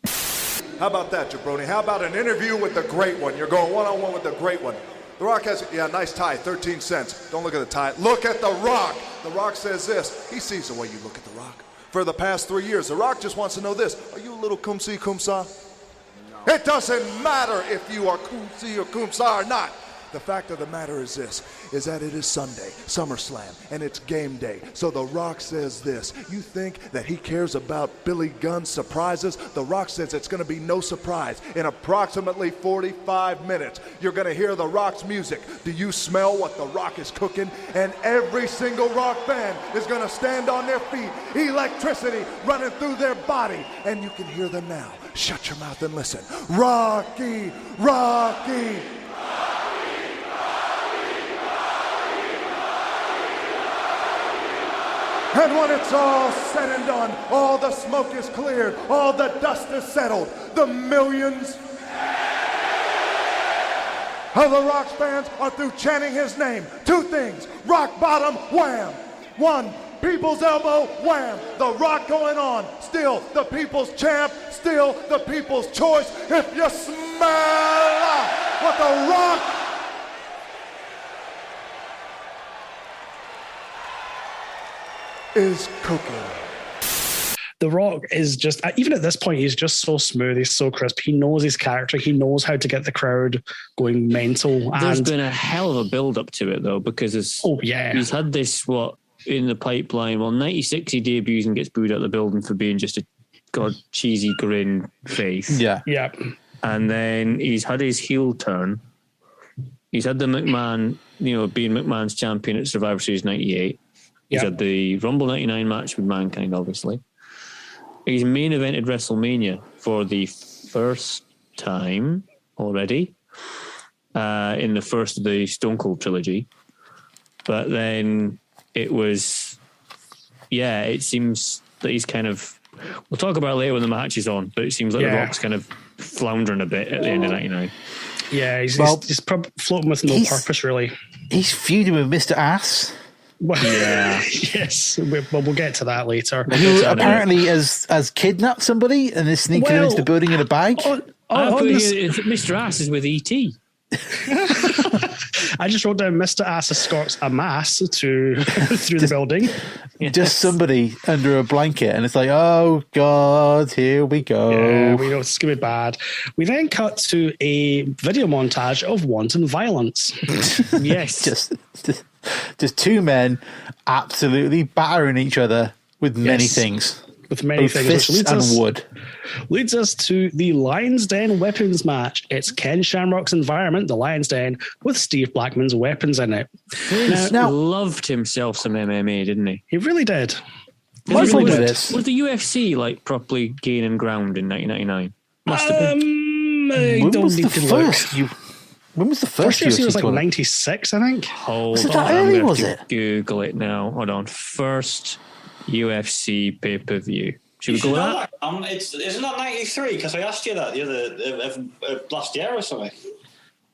How about that, Jabroni? How about an interview with the great one? You're going one-on-one with the great one. The Rock has, nice tie, 13 cents. Don't look at the tie. Look at The Rock. The Rock says this. He sees the way you look at The Rock. For the past 3 years, The Rock just wants to know this. Are you a little cum si, cum sa? No. It doesn't matter if you are cum si or cum sa or not. The fact of the matter is this, is that it is Sunday, SummerSlam, and it's game day. So The Rock says this. You think that he cares about Billy Gunn's surprises? The Rock says it's going to be no surprise. In approximately 45 minutes, you're going to hear The Rock's music. Do you smell what The Rock is cooking? And every single Rock fan is going to stand on their feet. Electricity running through their body. And you can hear them now. Shut your mouth and listen. Rocky, Rocky. And when it's all said and done, all the smoke is cleared, all the dust is settled, the millions of the Rock's fans are through chanting his name. Two things, rock bottom, wham. 1. People's elbow, wham! The Rock going on. Still the people's champ. Still the people's choice. If you smell what The Rock is cooking. The Rock is just, even at this point, he's just so smooth. He's so crisp. He knows his character. He knows how to get the crowd going mental. There's been a hell of a build up to it, though, because he's had this, in the pipeline. Well, 96 he debuts and gets booed out of the building for being just a cheesy grin face. Yeah. And then he's had his heel turn. He's had the McMahon, being McMahon's champion at Survivor Series 98. He's had the Rumble 99 match with Mankind, obviously. He's main evented WrestleMania for the first time already in the first of the Stone Cold trilogy. But then it was, it seems that he's kind of, we'll talk about it later when the match is on, but it seems like The Rock's kind of floundering a bit at the end of 99. Yeah, he's probably floating with no purpose, really. He's feuding with Mr. Ass. Well, yes, we'll get to that later. Who apparently has kidnapped somebody and is sneaking into the building in a bag. Mr. Ass is with E.T. I just wrote down Mr. Ass escorts a mass through the building. Just somebody under a blanket, and it's like, oh God, here we go. Yeah, we know it's going to be bad. We then cut to a video montage of wanton violence. Yes. Just two men absolutely battering each other with many things. With many both things. Fists and wood. Leads us to the Lion's Den weapons match. It's Ken Shamrock's environment, the Lion's Den, with Steve Blackman's weapons in it. Now, loved himself some MMA, didn't he? He really did. Was the UFC properly gaining ground in 1999? Must have been. When was the first UFC was like tournament? 96, I think. Hold on, that early, was it? Google it now. Hold on. First UFC pay-per-view. Should we go with that? Isn't that 93? Because I asked you that the other last year or something.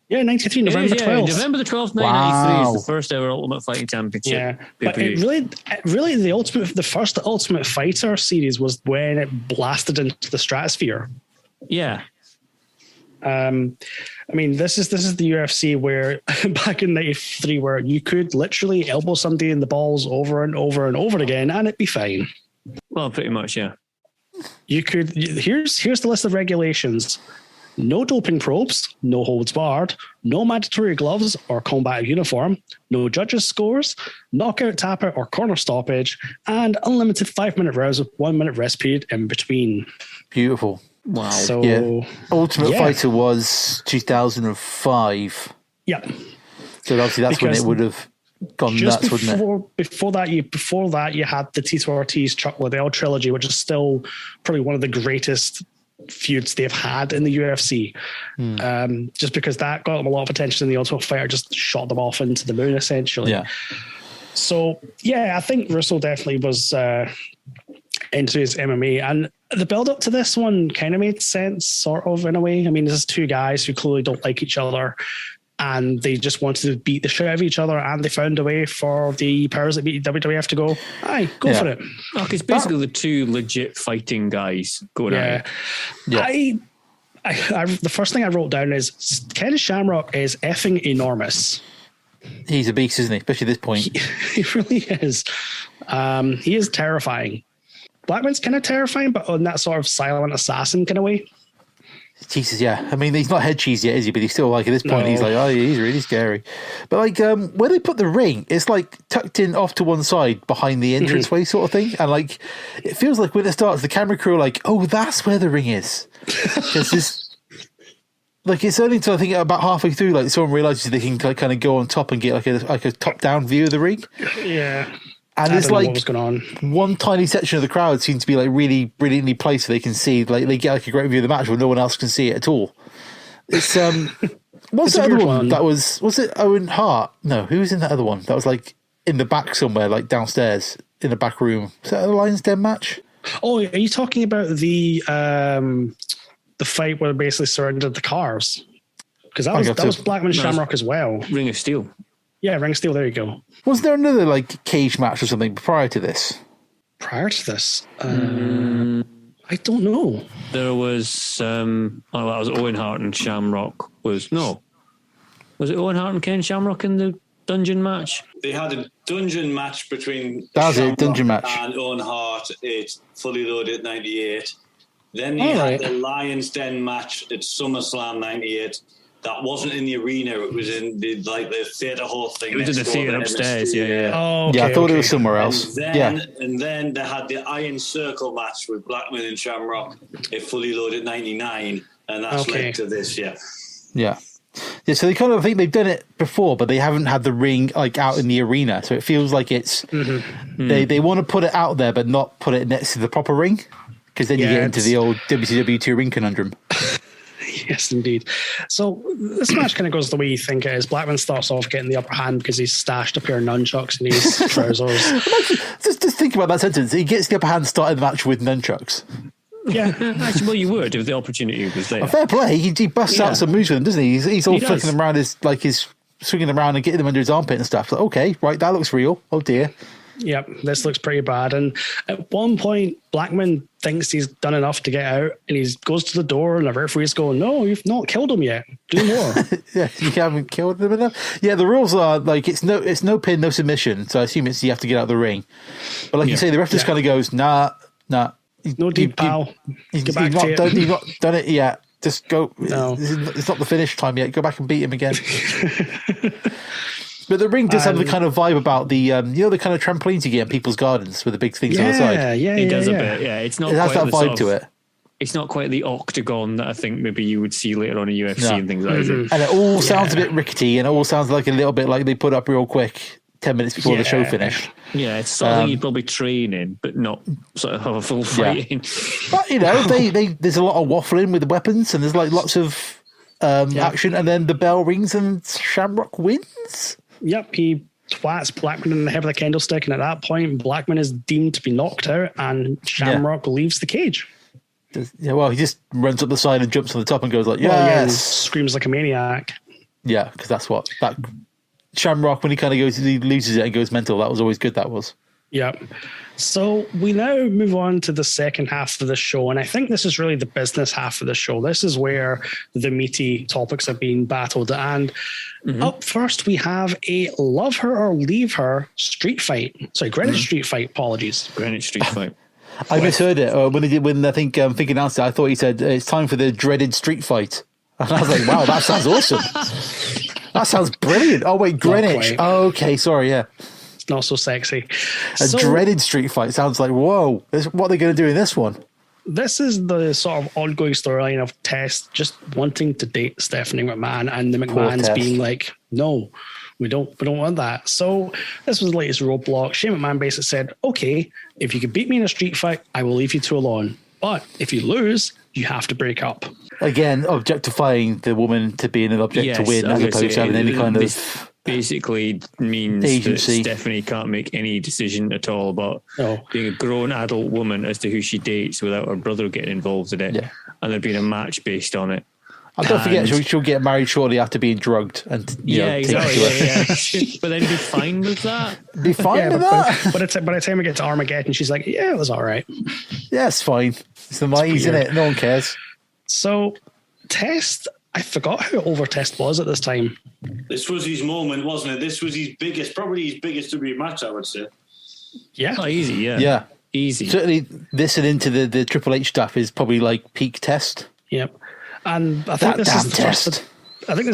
Yeah, 93, November 12th. November the 12th, 1993 is the first ever Ultimate Fighting Championship. Yeah, but it really the first Ultimate Fighter series was when it blasted into the stratosphere. Yeah. I mean, this is the UFC where back in 93, where you could literally elbow somebody in the balls over and over and over again, and it'd be fine. Well, pretty much, yeah. You could. Here's the list of regulations: no doping probes, no holds barred, no mandatory gloves or combat uniform, no judges' scores, knockout tapper or corner stoppage, and unlimited 5-minute rounds with 1-minute rest period in between. Beautiful. Wow. So Ultimate Fighter was 2005. Yeah. So obviously that's when it would have gone nuts, wouldn't it? Before that, you had the Tito Ortiz Chuck Liddell trilogy, which is still probably one of the greatest feuds they've had in the UFC. Just because that got them a lot of attention in the Ultimate Fighter, just shot them off into the moon, essentially. Yeah. So, I think Russo definitely was into his MMA, and the build up to this one kind of made sense, sort of, in a way. I mean, this is two guys who clearly don't like each other, and they just wanted to beat the shit out of each other, and they found a way for the powers that be WWF to go, aye, go for it. It's basically the two legit fighting guys going at it. Yeah. The first thing I wrote down is Ken Shamrock is effing enormous. He's a beast, isn't he? Especially at this point. He really is. He is terrifying. Blackman's kind of terrifying, but on that sort of silent assassin kind of way. Jesus, yeah. I mean, he's not head cheese yet, is he? But he's still at this point, he's he's really scary. But where they put the ring, it's tucked in off to one side behind the entranceway sort of thing. And it feels like when it starts, the camera crew are oh, that's where the ring is. It's only until I think about halfway through, someone realizes they can kind of go on top and get a top down view of the ring. Yeah. And it's what was going on. One tiny section of the crowd seems to be really brilliantly placed so they can see, they get a great view of the match where no one else can see it at all. It's what's the other one? That was it Owen Hart? No, who was in that other one? That was in the back somewhere, downstairs in the back room. Was that a Lion's Den match? Oh, are you talking about the fight where they basically surrendered the cars? Because that was Blackman Shamrock as well. Ring of Steel. Yeah, ring steal. There you go. Was there another like cage match or something prior to this? Prior to this, I don't know. There was that was Owen Hart and Shamrock. Was it Owen Hart and Ken Shamrock in the dungeon match? They had a dungeon match between dungeon match and Owen Hart at Fully Loaded 98. Then they had the Lions Den match at SummerSlam 98. That wasn't in the arena. It was in the theatre hall thing. It was in the theatre upstairs. Yeah. Oh, okay, I thought it was somewhere else. And then they had the Iron Circle match with Blackman and Shamrock at Fully Loaded 99, and that's led to this. Yeah. So they I think they've done it before, but they haven't had the ring like out in the arena. So it feels like it's they want to put it out there, but not put it next to the proper ring, because then you get into the old WCW 2 ring conundrum. Yes, indeed. So this match kind of goes the way you think it is. Blackman starts off getting the upper hand because he's stashed a pair of nunchucks in his trousers. Just think about that sentence. He gets the upper hand, starting the match with nunchucks. Yeah, actually, well, you would if the opportunity was there. Fair play. He busts out some moves with him, doesn't he? He's all flicking them around his swinging them around and getting them under his armpit and stuff. Like, okay, right, that looks real. Oh dear. Yep, this looks pretty bad. And at one point, Blackman thinks he's done enough to get out, and he goes to the door, and the referee's going, "No, you've not killed him yet. Do more." Yeah, you haven't killed him enough. Yeah, the rules are like it's no pin, no submission. So I assume you have to get out of the ring. But like you say, the ref just kind of goes, nah. No deep, pal. He's not done it yet. Just go. No. It's not the finish time yet. Go back and beat him again. But the ring does have the kind of vibe about the the kind of trampolines you get in people's gardens with the big things on the side. Yeah, it does a bit. Yeah, it's not. It has that vibe to it. It's not quite the octagon that I think maybe you would see later on in UFC and things like that. And it all sounds a bit rickety, and it all sounds like a little bit like they put up real quick 10 minutes before the show finished. Yeah, it's something you'd probably train in, but not sort of have a full fight in. But there's a lot of waffling with the weapons, and there's like lots of action, and then the bell rings and Shamrock wins. Yep, he twats Blackman in the head with a candlestick, and at that point, Blackman is deemed to be knocked out, and Shamrock leaves the cage. Yeah, well, he just runs up the side and jumps on the top and goes like, yes! Screams like a maniac. Yeah, because that's what that Shamrock, when he kind of goes, he loses it and goes mental. That was always good. That was. Yep. So we now move on to the second half of the show, and I think this is really the business half of the show. This is where the meaty topics are being battled, and up first we have a love her or leave her street fight. Sorry, Greenwich Street Fight. Apologies, Greenwich Street Fight. I misheard it when I think Fink announced it. I thought he said it's time for the dreaded street fight, and I was like, wow, that sounds awesome. That sounds brilliant. Oh wait, Greenwich. Oh, okay, sorry, yeah. Not so sexy. A dreaded street fight sounds like, whoa, what are they going to do in this one? This is the sort of ongoing storyline of Test just wanting to date Stephanie McMahon, and the McMahons being like, no, we don't want that. So this was the latest roadblock. Shane McMahon basically said, okay, if you can beat me in a street fight, I will leave you two alone. But if you lose, you have to break up. Again, objectifying the woman to being an object to win, as opposed to having any kind of... Basically means agency. That Stephanie can't make any decision at all about being a grown adult woman as to who she dates without her brother getting involved in it, and there being a match based on it. And don't forget, she'll get married shortly after being drugged, and exactly. But then be fine with that. Be fine with that. But by the time we get to Armageddon, she's like, "Yeah, it was all right. Yeah, it's fine. It's the mighties, isn't it? No one cares." So, Test. I forgot how over Test was at this time. This was his moment, wasn't it? This was his biggest, probably his biggest WWE match, I would say. Yeah. Oh, easy, yeah. Yeah. Easy. Certainly this and into the Triple H stuff is probably like peak Test. Yep. And I think this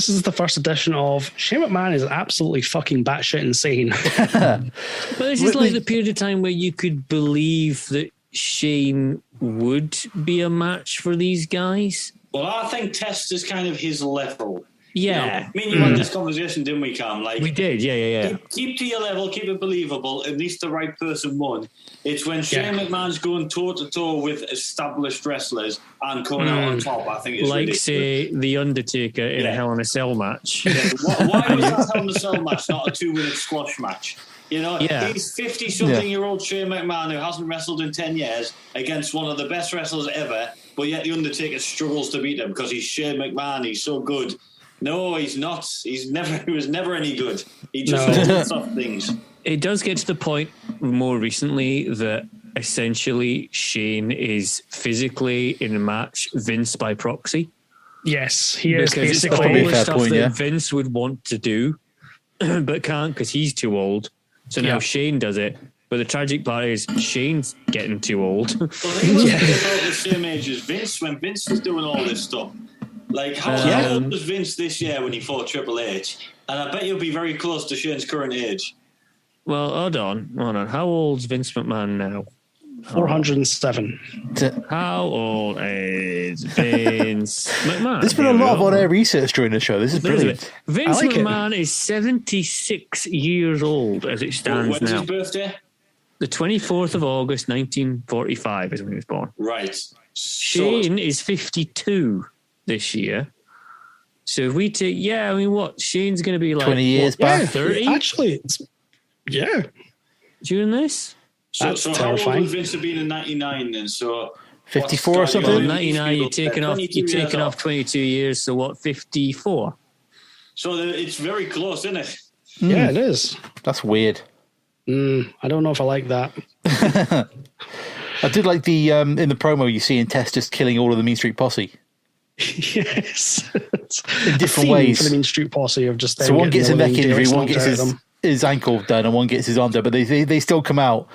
is the first edition of Shane McMahon is absolutely fucking batshit insane. But this is like the period of time where you could believe that Shane would be a match for these guys. Well, I think Test is kind of his level. Yeah. Me and you had this conversation, didn't we, Cam? Like, we did, yeah. Keep to your level, keep it believable. At least the right person won. It's when Shane McMahon's going toe-to-toe with established wrestlers and coming out on top, I think it's like, ridiculous. Say, The Undertaker in a Hell in a Cell match. Yeah. Why was that Hell in a Cell match not a 2-minute squash match? You know, he's 50-something-year-old Shane McMahon who hasn't wrestled in 10 years against one of the best wrestlers ever, but yet The Undertaker struggles to beat him because he's Shane McMahon. He's so good. No, he's not. He was never any good. He just did soft things. It does get to the point more recently that essentially Shane is physically in a match Vince by proxy. Yes, he is because basically all the stuff that Vince would want to do, but can't because he's too old. So now Shane does it. But the tragic part is Shane's getting too old. Well, he was about the same age as Vince when Vince was doing all this stuff. Like, how old was Vince this year when he fought Triple H? And I bet you'll be very close to Shane's current age. Well, hold on. How old's Vince McMahon now? 407. How old is Vince McMahon? There's been a lot of on-air research during the show. This is brilliant. Vince McMahon is 76 years old as it stands When's now. his birthday? The 24th of August, 1945 is when he was born. Right. Shane is 52 this year. So if we take, Shane's going to be like 20 years back. 30? Actually, during this? So how old would Vince have been in 99 then? So 54 or something? Well, 99, you're taking off 22 years, so what, 54? So it's very close, isn't it? Yeah, it is. That's weird. I don't know if I like that. I did like the in the promo you see in Test just killing all of the Mean Street Posse. Yes. In different ways. For the Mean Street Posse of just so one gets a neck injury, one gets his ankle done, and one gets his arm done, but they still come out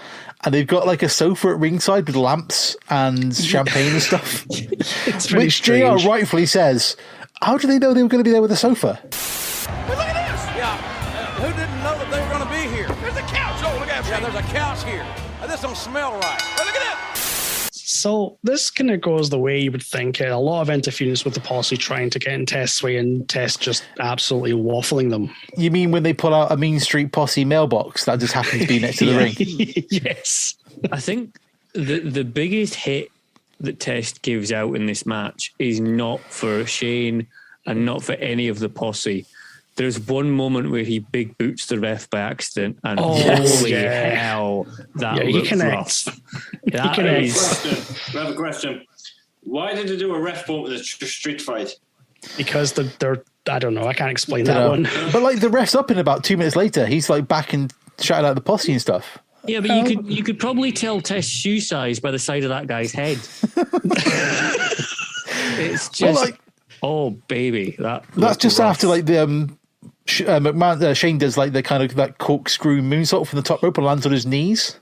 and they've got like a sofa at ringside with lamps and champagne and stuff. Which JR rightfully says, how do they know they were going to be there with a sofa? Hey, look at this! Yeah, who didn't know that they were going to be here? There's a couch. Oh, look at that. Yeah, there's a couch here. This don't smell right. Hey, look at that! So this kind of goes the way you would think. A lot of interference with the Posse trying to get in Test's way and Test just absolutely waffling them. You mean when they pull out a Mean Street Posse mailbox that just happens to be next to the ring? Yes. I think the biggest hit that Test gives out in this match is not for Shane and not for any of the Posse. There's one moment where he big boots the ref by accident, and holy hell, that looks rough. We have a question. Why did they do a ref bump with a street fight? Because they're I don't know. I can't explain that one. But like the ref's up in about 2 minutes later. He's like back and shouting out the Posse and stuff. Yeah, but you could probably tell Test's shoe size by the side of that guy's head. It's just oh baby, that's just rough. after like the McMahon Shane does like the kind of that corkscrew moonsault from the top rope and lands on his knees.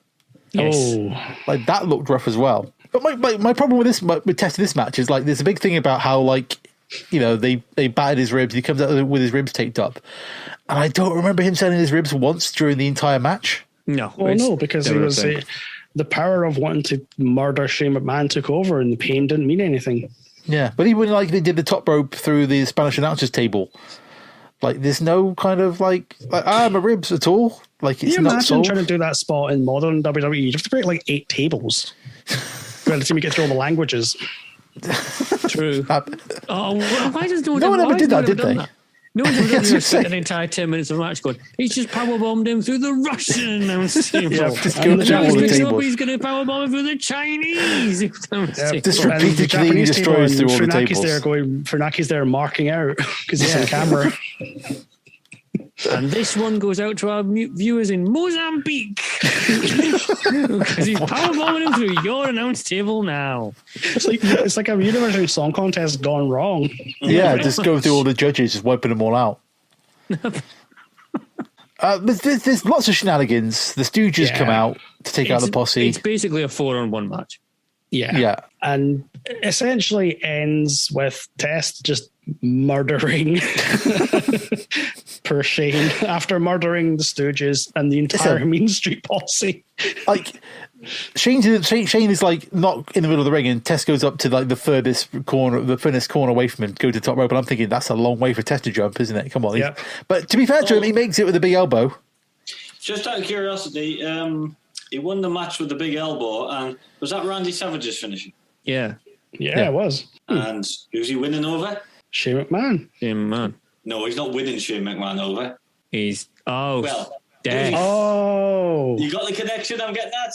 Yes. Oh, like that looked rough as well. But my problem with Test of this match is like there's a big thing about how like they battered his ribs. He comes out with his ribs taped up, and I don't remember him selling his ribs once during the entire match. No, well, no, because he was the power of wanting to murder Shane McMahon took over, and the pain didn't mean anything. Yeah, but even like they did the top rope through the Spanish announcers table, like there's no kind of like my ribs at all. Like it's not imagine sold. trying to do that spot in modern WWE. You have to break like 8 tables. By the time you get through all the languages. True. Why does no one ever did that, did they? No one's ever done spent an entire 10 minutes of a match going, he's just powerbombed him through the Russian announce table. Just go through all the tables. He's going to popowerbomb him through the Chinese. Just repeatedly destroys through all the tables. Funaki's there marking out because he's on camera. And this one goes out to our viewers in Mozambique because he's powerbombing him through your announce table now. It's like a Universal Song Contest gone wrong. Yeah, just go through all the judges, just wiping them all out. There's lots of shenanigans. The Stooges come out to take out the Posse. It's basically a 4-on-1 match. Yeah. And essentially ends with Test just murdering poor Shane after murdering the Stooges and the entire Mean Street Posse. Like Shane is like not in the middle of the ring, and Test goes up to like the furthest corner away from him to go to the top rope. And I'm thinking that's a long way for Test to jump, isn't it? Come on. Yep. But to be fair to him, he makes it with a big elbow. Just out of curiosity, he won the match with the big elbow, and was that Randy Savage's finishing? Yeah, it was. And who's he winning over? Shane McMahon. No, he's not winning Shane McMahon over. He's dead. Oh, you got the connection? I'm getting that.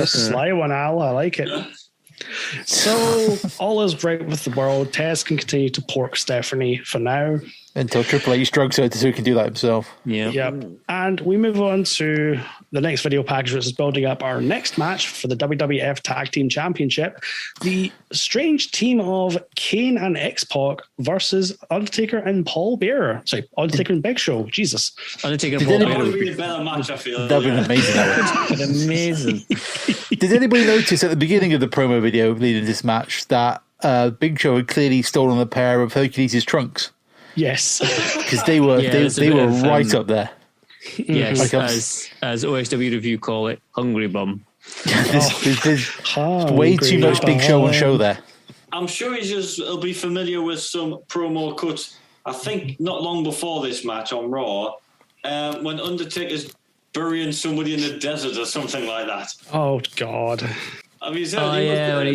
A sly one, Al. I like it. So all is right with the world. Tez can continue to pork Stephanie for now. Until Triple H drugs her so he can do that himself. Yep. And we move on to the next video package, which is building up our next match for the WWF Tag Team Championship. The strange team of Kane and X-Pac versus Undertaker and Paul Bearer. Sorry, Undertaker and Big Show. Jesus. Undertaker and Paul Bearer. That would be a better match, I feel. That would be amazing. That would. Amazing. Did anybody notice at the beginning of the promo video leading to this match that Big Show had clearly stolen a pair of Hercules' trunks? Yes, because they were right up there. Yes, like as OSW review call it, hungry bum. There's way too much Big Show on show there. I'm sure he'll be familiar with some promo cuts. I think not long before this match on Raw, when Undertaker's burying somebody in the desert or something like that. Oh God! Have you said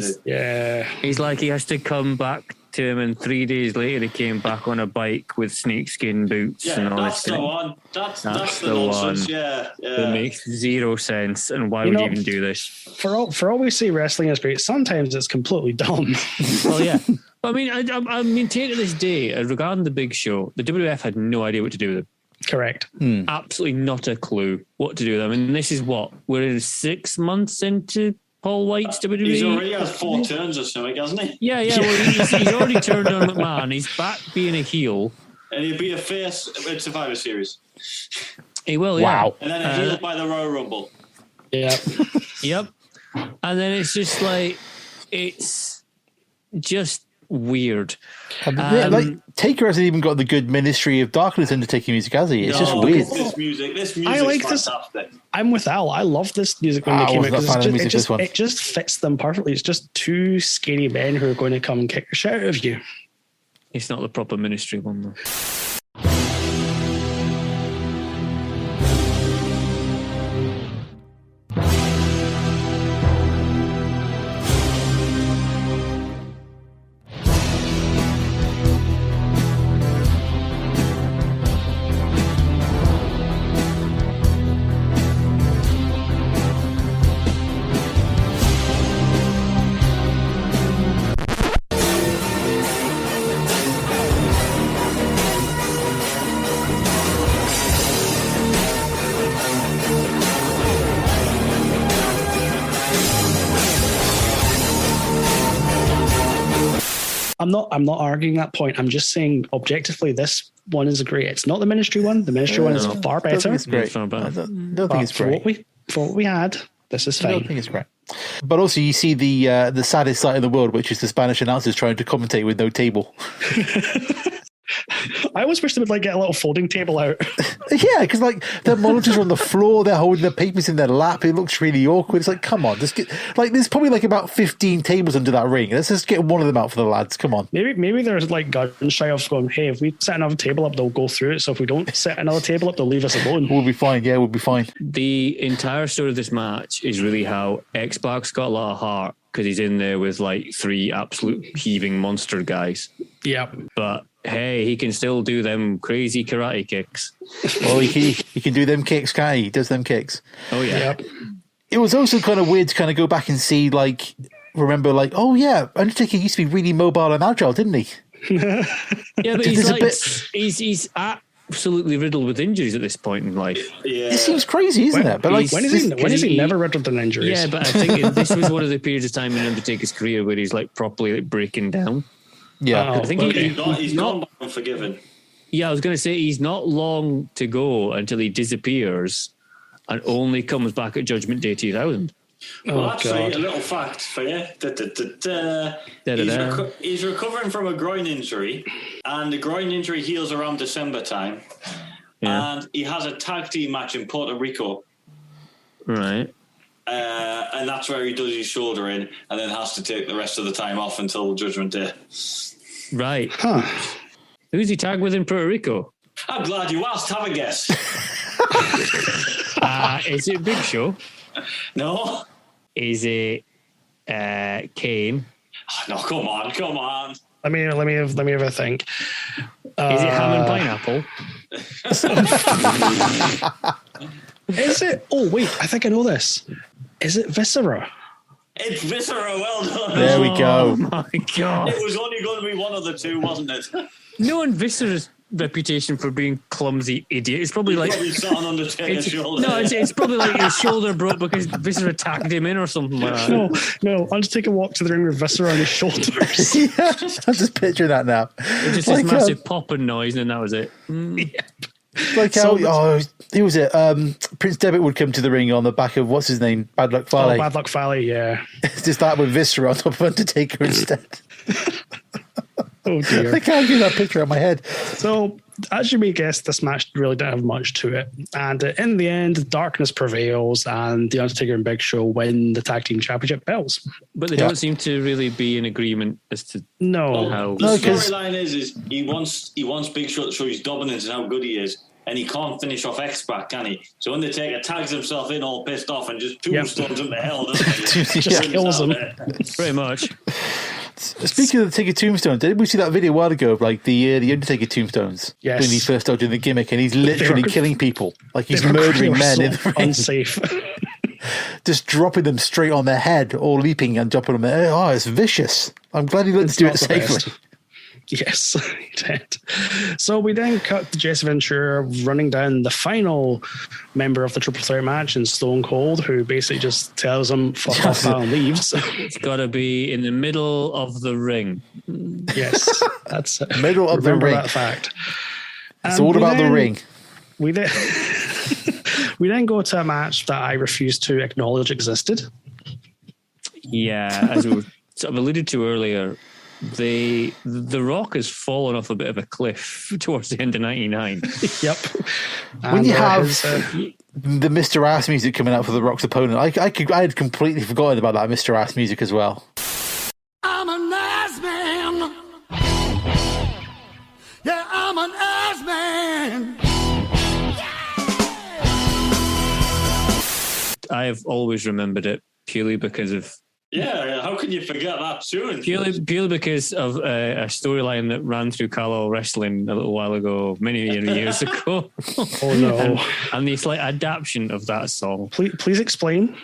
he's like he has to come back to him, and 3 days later he came back on a bike with snakeskin boots and all this. That's the nonsense. One. Yeah. It makes zero sense. And why would you even do this? For all we say, wrestling is great. Sometimes it's completely dumb. Well, yeah. I mean, I maintain to this day, regarding the Big Show, the WWF had no idea what to do with him. Correct. Absolutely not a clue what to do with him. I mean, this is we're 6 months into Paul White's WWE. He's already had 4 turns or something, hasn't he? Yeah. Well, he's already turned on McMahon. He's back being a heel. And he'll be a face at Survivor Series. He will, yeah. Wow. And then a heel by the Royal Rumble. Yeah. Yep. And then it's just like, it's just weird. Taker hasn't even got the good Ministry of Darkness Undertaking music, has he? It's just weird. This music I like fantastic. this. I'm with Al. I love this music when they came out. It just fits them perfectly. It's just 2 skinny men who are going to come and kick the shit out of you. It's not the proper Ministry one, though. I'm not arguing that point. I'm just saying objectively this one is great. It's not the Ministry one. The Ministry one is far better. It's great. I don't think it's great. For what we had, this is fine. I don't think it's great. But also you see the saddest sight in the world, which is the Spanish announcers trying to commentate with no table. I always wish they would get a little folding table out. Yeah, because their monitors are on the floor, they're holding their papers in their lap. It looks really awkward. It's come on, just get there's probably about 15 tables under that ring. Let's just get one of them out for the lads. Come on. Maybe there's gun shy of going, hey, if we set another table up, they'll go through it. So if we don't set another table up, they'll leave us alone. We'll be fine. Yeah, we'll be fine. The entire story of this match is really how X-Pac's got a lot of heart because he's in there with 3 absolute heaving monster guys. Yeah. But hey, he can still do them crazy karate kicks. Well, he can do them kicks, can't he? He does them kicks. Oh, yeah. Yep. It was also kind of weird to kind of go back and see, remember, oh, yeah, Undertaker used to be really mobile and agile, didn't he? Yeah, but he's absolutely riddled with injuries at this point in life. Yeah. It seems crazy, isn't it? But when is he never riddled with injuries? Yeah, but I think this was one of the periods of time in Undertaker's career where he's properly breaking down. Yeah, I think he's not unforgiven. Yeah, I was going to say he's not long to go until he disappears and only comes back at Judgment Day 2000. Well, actually, a little fact for you. He's recovering from a groin injury, and the groin injury heals around December time. Yeah. And he has a tag team match in Puerto Rico. Right. And that's where he does his shoulder in and then has to take the rest of the time off until Judgment Day. Right. Huh. Who's he tagged with in Puerto Rico? I'm glad you asked. Have a guess. Is it Big Show? No. Is it Kane? Oh, no, come on. Let me have a think. Is it ham and pineapple? Is it? Oh wait, I think I know this. Is it Viscera? It's Viscera, well done. There we go. Oh my God. It was only going to be one of the two, wasn't it? No, and Viscera's reputation for being clumsy idiot. It's probably like probably sat on Undertaker's shoulder. No, it's probably like his shoulder broke because Viscera tagged him in or something like that. No, Undertaker walked to the ring with Viscera on his shoulders. Yeah, I'm just picturing that now. Just this massive popping noise, and that was it. Like how who was it? Prince Devitt would come to the ring on the back of what's his name? Bad Luck Fale. Oh, Bad Luck Fale, yeah. It's just that with Viscera on top of Undertaker instead. Oh dear. I can't get that picture out of my head. So, as you may guess, this match really didn't have much to it. And in the end, darkness prevails and The Undertaker and Big Show win the tag team championship belts. But they don't seem to really be in agreement as to how... The storyline is he wants Big Show to show his dominance and how good he is. And he can't finish off X-Pac, can he? So Undertaker tags himself in all pissed off and just tombstones him to hell, doesn't he? Just kills him. Pretty much. Speaking of the Undertaker tombstone, did we see that video a while ago of like the Undertaker tombstones? Yes. When he first started doing the gimmick, and he's literally killing people, like he's murdering men in the ring. Unsafe. Just dropping them straight on their head, or leaping and dropping them. Oh, it's vicious. I'm glad he let us do it safely. Yes, he did. So we then cut to Jesse Ventura running down the final member of the triple threat match in Stone Cold, who basically just tells him fuck off and leaves. It's got to be in the middle of the ring. Yes, that's it. Middle of the ring. That fact. It's all about the ring. We then we then go to a match that I refuse to acknowledge existed. Yeah, as we sort of alluded to earlier, the Rock has fallen off a bit of a cliff towards the end of '99. Yep. When you have the Mr. Ass music coming out for the Rock's opponent, I had completely forgotten about that Mr. Ass music as well. I'm an ass man. Yeah, I'm an ass man. I have always remembered it purely because of. Yeah, how can you forget that tune? Purely because of a storyline that ran through Carlisle Wrestling a little while ago, many years ago. Oh no! and the slight adaptation of that song. Please explain.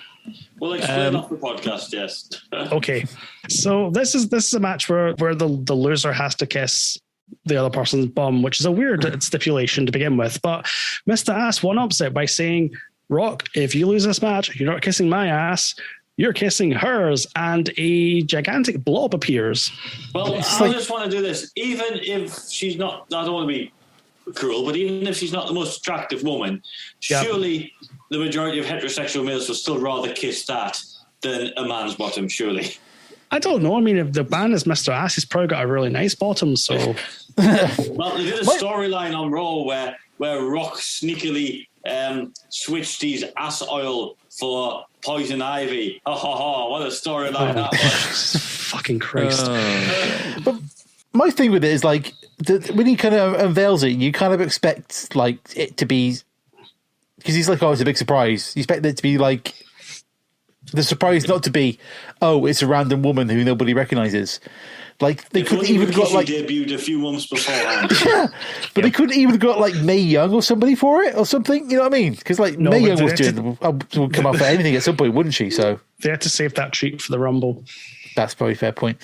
We'll explain off the podcast. Yes. Okay, so this is a match where the loser has to kiss the other person's bum, which is a weird stipulation to begin with. But Mr. Ass one-ups it by saying, "Rock, if you lose this match, you're not kissing my ass. You're kissing hers," and a gigantic blob appears. Well, I just want to do this. Even if she's not, I don't want to be cruel, but even if she's not the most attractive woman, surely the majority of heterosexual males will still rather kiss that than a man's bottom, surely. I don't know. I mean, if the band is Mr. Ass, he's probably got a really nice bottom, so... Well, they did a storyline on Raw where Rock sneakily switched his ass oil for Poison Ivy. Oh, what a storyline that was. Fucking Christ. But my thing with it is like, when he kind of unveils it, you kind of expect like it to be, because he's like, oh, it's a big surprise. You expect it to be like, the surprise not to be, oh, it's a random woman who nobody recognizes. Like they couldn't even got like debuted a few months beforehand. Yeah, but they couldn't even got like Mae Young or somebody for it or something. You know what I mean? Because like Mae Young would come up for anything at some point, wouldn't she? So they had to save that treat for the Rumble. That's probably a fair point.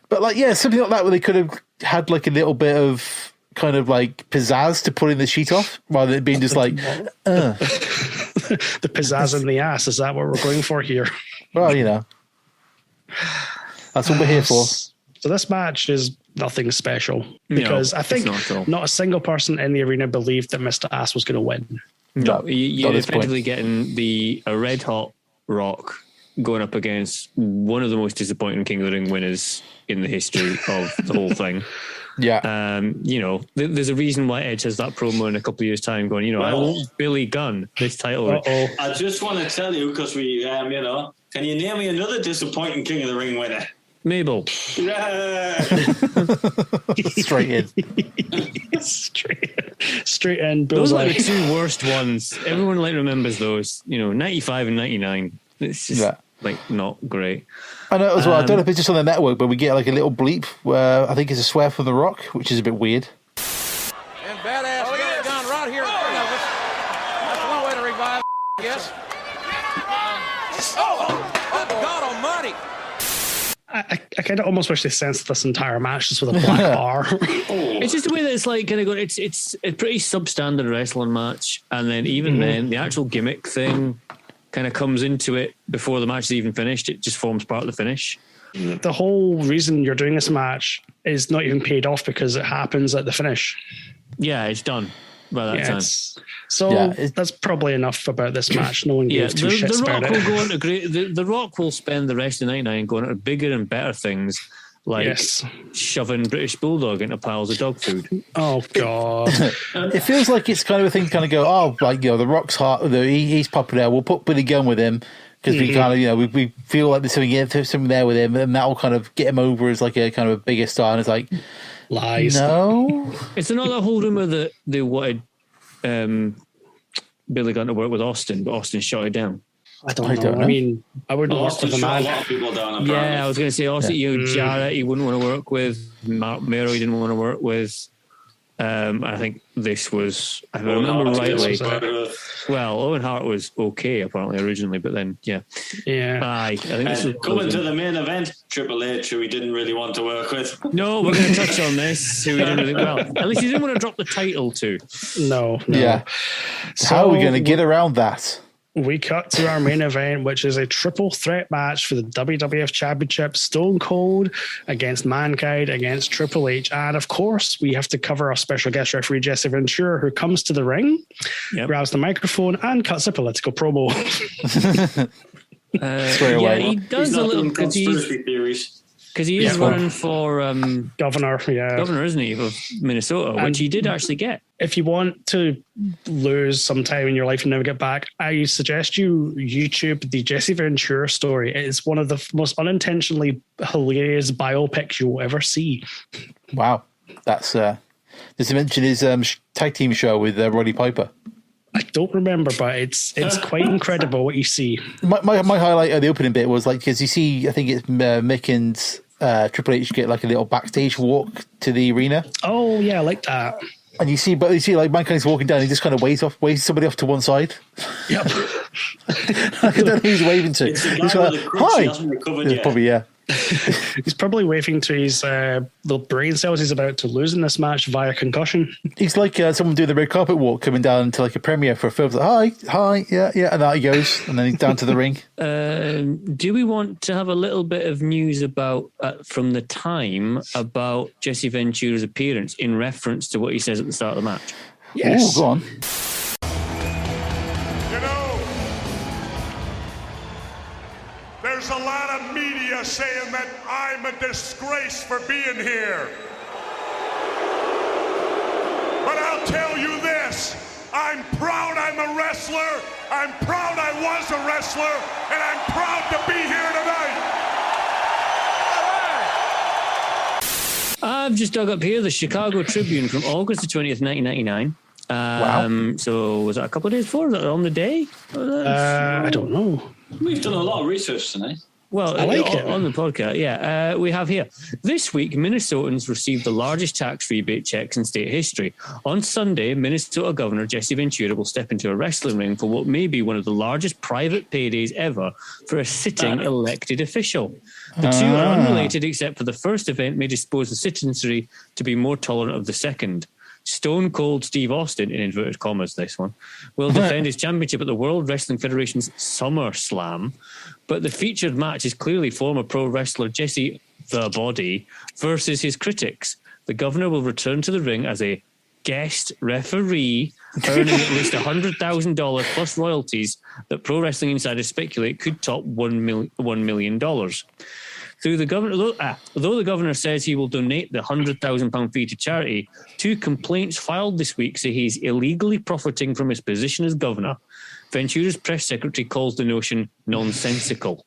But like, yeah, something like that where they could have had like a little bit of kind of like pizzazz to pulling the sheet off, rather than being just like the pizzazz in the ass. Is that what we're going for here? Well, you know, that's what we're here for. So this match is nothing special because I think not a single person in the arena believed that Mr. Ass was going to win. No, you're effectively getting a red hot Rock going up against one of the most disappointing King of the Ring winners in the history of the whole thing. Yeah. You know, there's a reason why Edge has that promo in a couple of years' time going, I won't Billy Gunn this title. I just want to tell you, because we, can you name me another disappointing King of the Ring winner? Mabel. Yeah. Straight in. Straight in. Those are the two worst ones. Everyone remembers those. 95 and 99. It's just not great. I know as well. I don't know if it's just on the network, but we get like a little bleep where I think it's a swear from The Rock, which is a bit weird. And badass Billy Gunn right here in front of us. That's one way to revive, I guess. Oh, God almighty. ready. I kind of almost wish they sensed this entire match just with a black bar. It's just the way that it's like kind of going. It's a pretty substandard wrestling match, and then even then, the actual gimmick thing kind of comes into it before the match is even finished. It just forms part of the finish. The whole reason you're doing this match is not even paid off because it happens at the finish. Yeah, it's done by that time. So that's probably enough about this match. No one gives two shits about it. Will go on to the Rock will spend the rest of the night going on to bigger and better things, like shoving British Bulldog into piles of dog food. Oh God! It feels like it's kind of a thing to kind of go, oh, like, you know, the Rock's hot, he's popular. We'll put Billy Gunn with him because we kind of, you know, we feel like there's something there with him, and that'll kind of get him over as like a kind of a bigger star. And it's like lies. No, it's another whole rumor that they wanted Billy Gunn to work with Austin, but Austin shot it down. I don't know. I mean, I wouldn't work with Austin a shot man. a lot of people down. Apparently. Yeah, I was going to say Austin, Jarrett, he wouldn't want to work with. Mark Mero, he didn't want to work with. I think this was, if I remember rightly. Well, Owen Hart was okay apparently originally, but then I think this was coming to the main event. Triple H, who we didn't really want to work with. No, we're going to touch on this. Who we didn't really At least he didn't want to drop the title to. No. Yeah. So how are we going to get around that? We cut to our main event, which is a triple threat match for the WWF Championship. Stone Cold against Mankind against Triple H. And of course, we have to cover our special guest referee, Jesse Ventura, who comes to the ring, grabs the microphone, and cuts a political promo. He does a little conspiracy theories. Because he is running for governor, governor, isn't he, of Minnesota, which he did actually get. If you want to lose some time in your life and never get back, I suggest you YouTube the Jesse Ventura story. It is one of the most unintentionally hilarious biopics you'll ever see. Wow, that's does he mention his tag team show with Roddy Piper? I don't remember, but it's quite incredible what you see. My highlight of the opening bit was like, because you see, I think it's Mick and Triple H get like a little backstage walk to the arena. Oh yeah, I like that. And you see like Mankind's walking down. He just kind of waves somebody off to one side. Yep. I don't know who he's waving to. It's the he's guy like, with the crutch, hi. he hasn't recovered yet. Probably He's probably waving to his the brain cells he's about to lose in this match via concussion. He's like someone doing the red carpet walk coming down to like a premiere for a film. Like, hi, yeah, and out he goes, and then he's down to the ring. Do we want to have a little bit of news about from the time about Jesse Ventura's appearance in reference to what he says at the start of the match? Yes. Oh, go on. There's a lot of media saying that I'm a disgrace for being here. But I'll tell you this, I'm proud I'm a wrestler, I'm proud I was a wrestler, and I'm proud to be here tonight. I've just dug up here the Chicago Tribune from August the 20th, 1999. Wow. So was that a couple of days before? Was that on the day? I don't know. We've done a lot of research tonight. Well, I like it. On the podcast, we have here. This week, Minnesotans received the largest tax rebate checks in state history. On Sunday, Minnesota Governor Jesse Ventura will step into a wrestling ring for what may be one of the largest private paydays ever for a sitting elected official. The two are unrelated except for the first event may dispose the citizenry to be more tolerant of the second. Stone Cold Steve Austin, in inverted commas, this one, will defend his championship at the World Wrestling Federation's SummerSlam. But the featured match is clearly former pro wrestler Jesse the Body versus his critics. The governor will return to the ring as a guest referee, earning at least $100,000 plus royalties that Pro Wrestling Insiders speculate could top $1 million. Though the governor says he will donate the £100,000 fee to charity, two complaints filed this week say he's illegally profiting from his position as governor. Ventura's press secretary calls the notion nonsensical.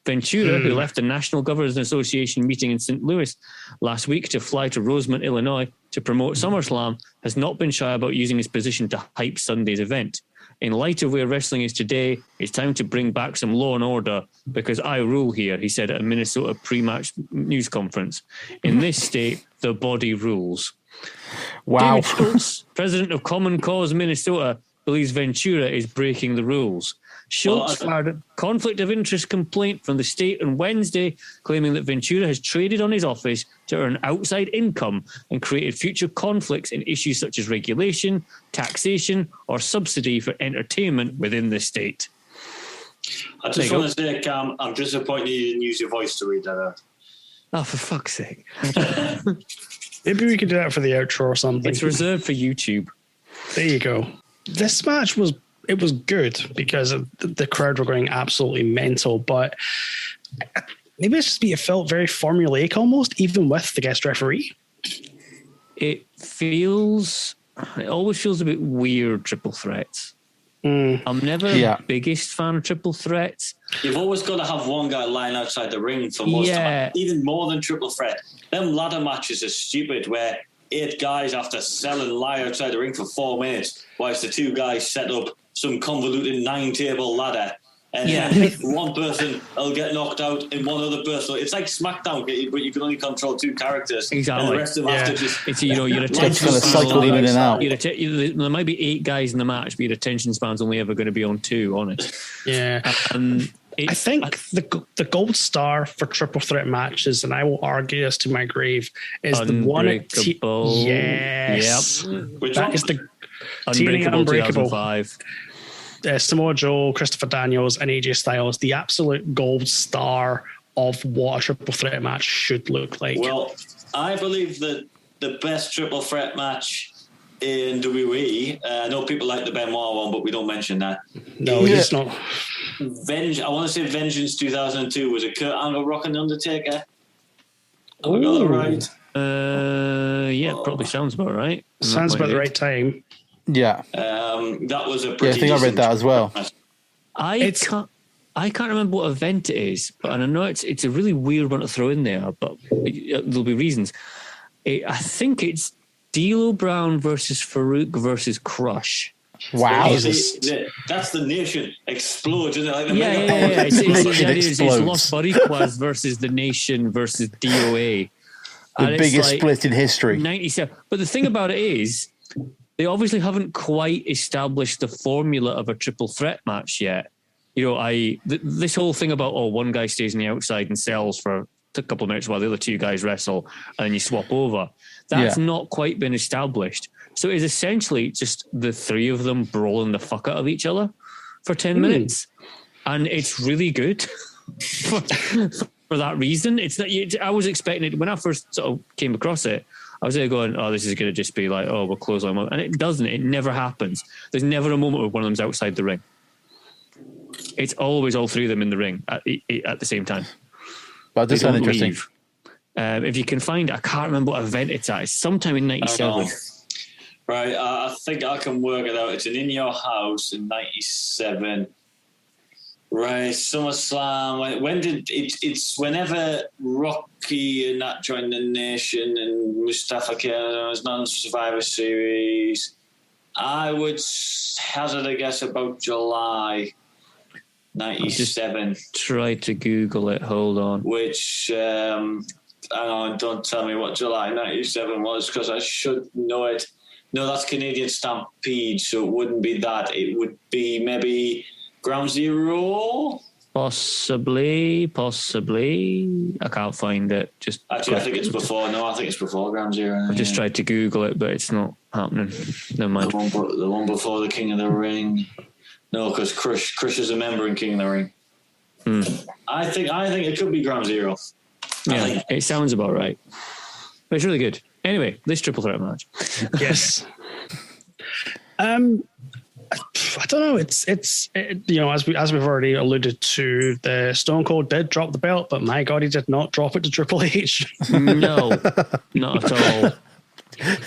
Ventura, who left the National Governors Association meeting in St. Louis last week to fly to Rosemont, Illinois to promote SummerSlam, has not been shy about using his position to hype Sunday's event. In light of where wrestling is today, it's time to bring back some law and order because I rule here, he said at a Minnesota pre-match news conference. In this state, the body rules. Wow. David Schultz, president of Common Cause Minnesota, believes Ventura is breaking the rules. Schultz filed a conflict of interest complaint from the state on Wednesday, claiming that Ventura has traded on his office to earn outside income and created future conflicts in issues such as regulation, taxation, or subsidy for entertainment within the state. I just want to say, Cam, I'm disappointed you didn't use your voice to read that out. Oh, for fuck's sake. Maybe we could do that for the outro or something. It's reserved for YouTube. There you go. This match was good because the crowd were going absolutely mental, but maybe it's just it felt very formulaic almost, even with the guest referee. It always feels a bit weird, triple threats. I'm never the biggest fan of triple threats. You've always got to have one guy lying outside the ring for most of it, even more than triple threat. Them ladder matches are stupid where 8 guys have to sell and lie outside the ring for 4 minutes whilst the 2 guys set up some convoluted 9-table ladder. And one person will get knocked out and one other person. It's like SmackDown, but you can only control 2 characters. Exactly. And the rest of them have to just... It's, your attention span... There might be 8 guys in the match, but your attention span's only ever going to be on 2, honest. Yeah. I think the gold star for triple threat matches, and I will argue this to my grave, is the one at yes. Yep. That is the Unbreakable 2005. Samoa Joe, Christopher Daniels, and AJ Styles, the absolute gold star of what a triple threat match should look like. Well, I believe that the best triple threat match in WWE, I know people like the Benoit one, but we don't mention that. No, it's not. I want to say Vengeance 2002. Was it Kurt Angle, Rock and Undertaker? Have I got it right? Probably sounds about right. Sounds about the right time. Yeah. That was a pretty I think I read that as well. I can't remember what event it is, but I know it's a really weird one to throw in there, but there'll be reasons. I think it's D'Lo Brown versus Farouk versus Crush. Wow. That's the Nation explodes, isn't it? Like It's Los Boricuas versus the Nation versus DOA. The biggest split in history. 97. But the thing about it is, they obviously haven't quite established the formula of a triple threat match yet. This whole thing about, one guy stays on the outside and sells for a couple of minutes while the other 2 guys wrestle and then you swap over. That's not quite been established. So it's essentially just the 3 of them brawling the fuck out of each other for 10 minutes. And it's really good for that reason. I was expecting it when I first sort of came across it. I was there going, this is going to just be like, we'll close on. And it doesn't. It never happens. There's never a moment where one of them's outside the ring. It's always all 3 of them in the ring at the same time. Well, this sounds interesting. If you can find it, I can't remember what event it's at. It's sometime in 97. Right, I think I can work it out. It's an In Your House in 97. Right, SummerSlam. When did it's whenever Rocky and that joined the Nation and Mustafa Khan was non-Survivor Series. I would hazard a guess about July 97. Try to Google it. Hold on. Which hang on, don't tell me what July 97 was because I should know it. No, that's Canadian Stampede, so it wouldn't be that. It would be maybe Ground Zero? Possibly. I can't find it. Actually, I think it's before. No, I think it's before Ground Zero. I've just tried to Google it, but it's not happening. Never mind. The one before the King of the Ring. No, because Crush is a member in King of the Ring. I think it could be Ground Zero. Yeah, it sounds about right. But it's really good. Anyway, this triple threat match. Yes. I don't know. It's as we've already alluded to, the Stone Cold did drop the belt, but my God, he did not drop it to Triple H. No, not at all.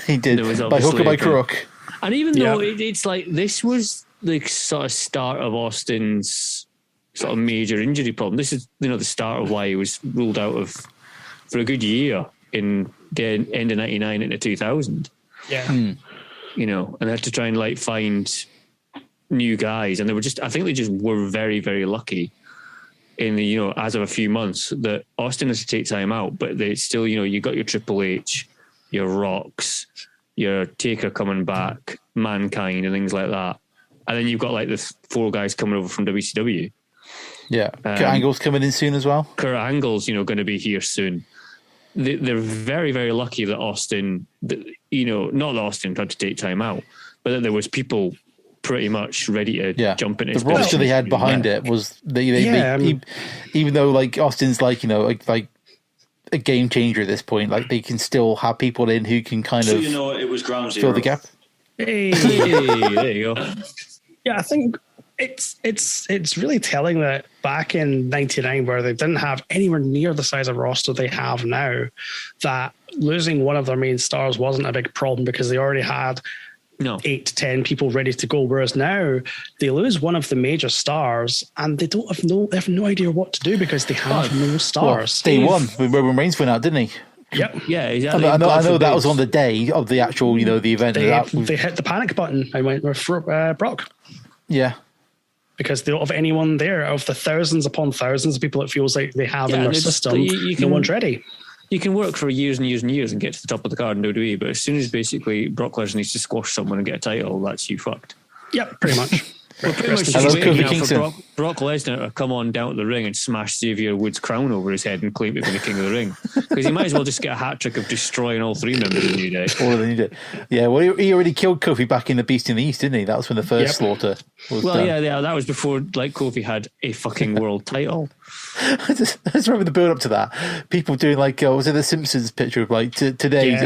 He did by hook or by crook. And even though it's like this was the sort of start of Austin's sort of major injury problem. This is the start of why he was ruled out of for a good year in the end of 99 into 2000. Yeah. And they had to try and find new guys, and I think they just were very, very lucky in the, as of a few months that Austin has to take time out, but they still, you got your Triple H, your Rocks, your Taker coming back, Mankind and things like that. And then you've got like the 4 guys coming over from WCW. Yeah. Kurt Angle's coming in soon as well. Kurt Angle's, going to be here soon. They're very, very lucky that Austin, not that Austin tried to take time out, but that there was people pretty much ready to jump in his The roster they had behind it was even though like Austin's like like a game changer at this point, like they can still have people in who can kind of it was ground zero. fill the gap. Hey, there you go. Yeah, I think it's really telling that back in '99, where they didn't have anywhere near the size of roster they have now, that losing one of their main stars wasn't a big problem because they already had 8 to 10 people ready to go. Whereas now they lose one of the major stars and they have no idea what to do because they have no stars. Day one when Roman Reigns went out, didn't he? Yep. Yeah, exactly. I know that was on the day of the actual, the event. They hit the panic button and went with Brock. Yeah. Because they don't have anyone there. Of the thousands upon thousands of people it feels like they have in their system, no one's ready. You can work for years and years and years and get to the top of the card in WWE, but as soon as basically Brock Lesnar needs to squash someone and get a title, that's you fucked. Yep, pretty much. We're pretty much just waiting for Brock Lesnar to come on down to the ring and smash Xavier Woods' crown over his head and claim to be the king of the ring. Because he might as well just get a hat trick of destroying all 3 members of New Day. All of the New Day. Yeah, well, he already killed Kofi back in the Beast in the East, didn't he? That was when the first slaughter was done. Yeah, that was before like Kofi had a fucking world title. I just remember the build up to that. People doing like, was it the Simpsons picture of like today's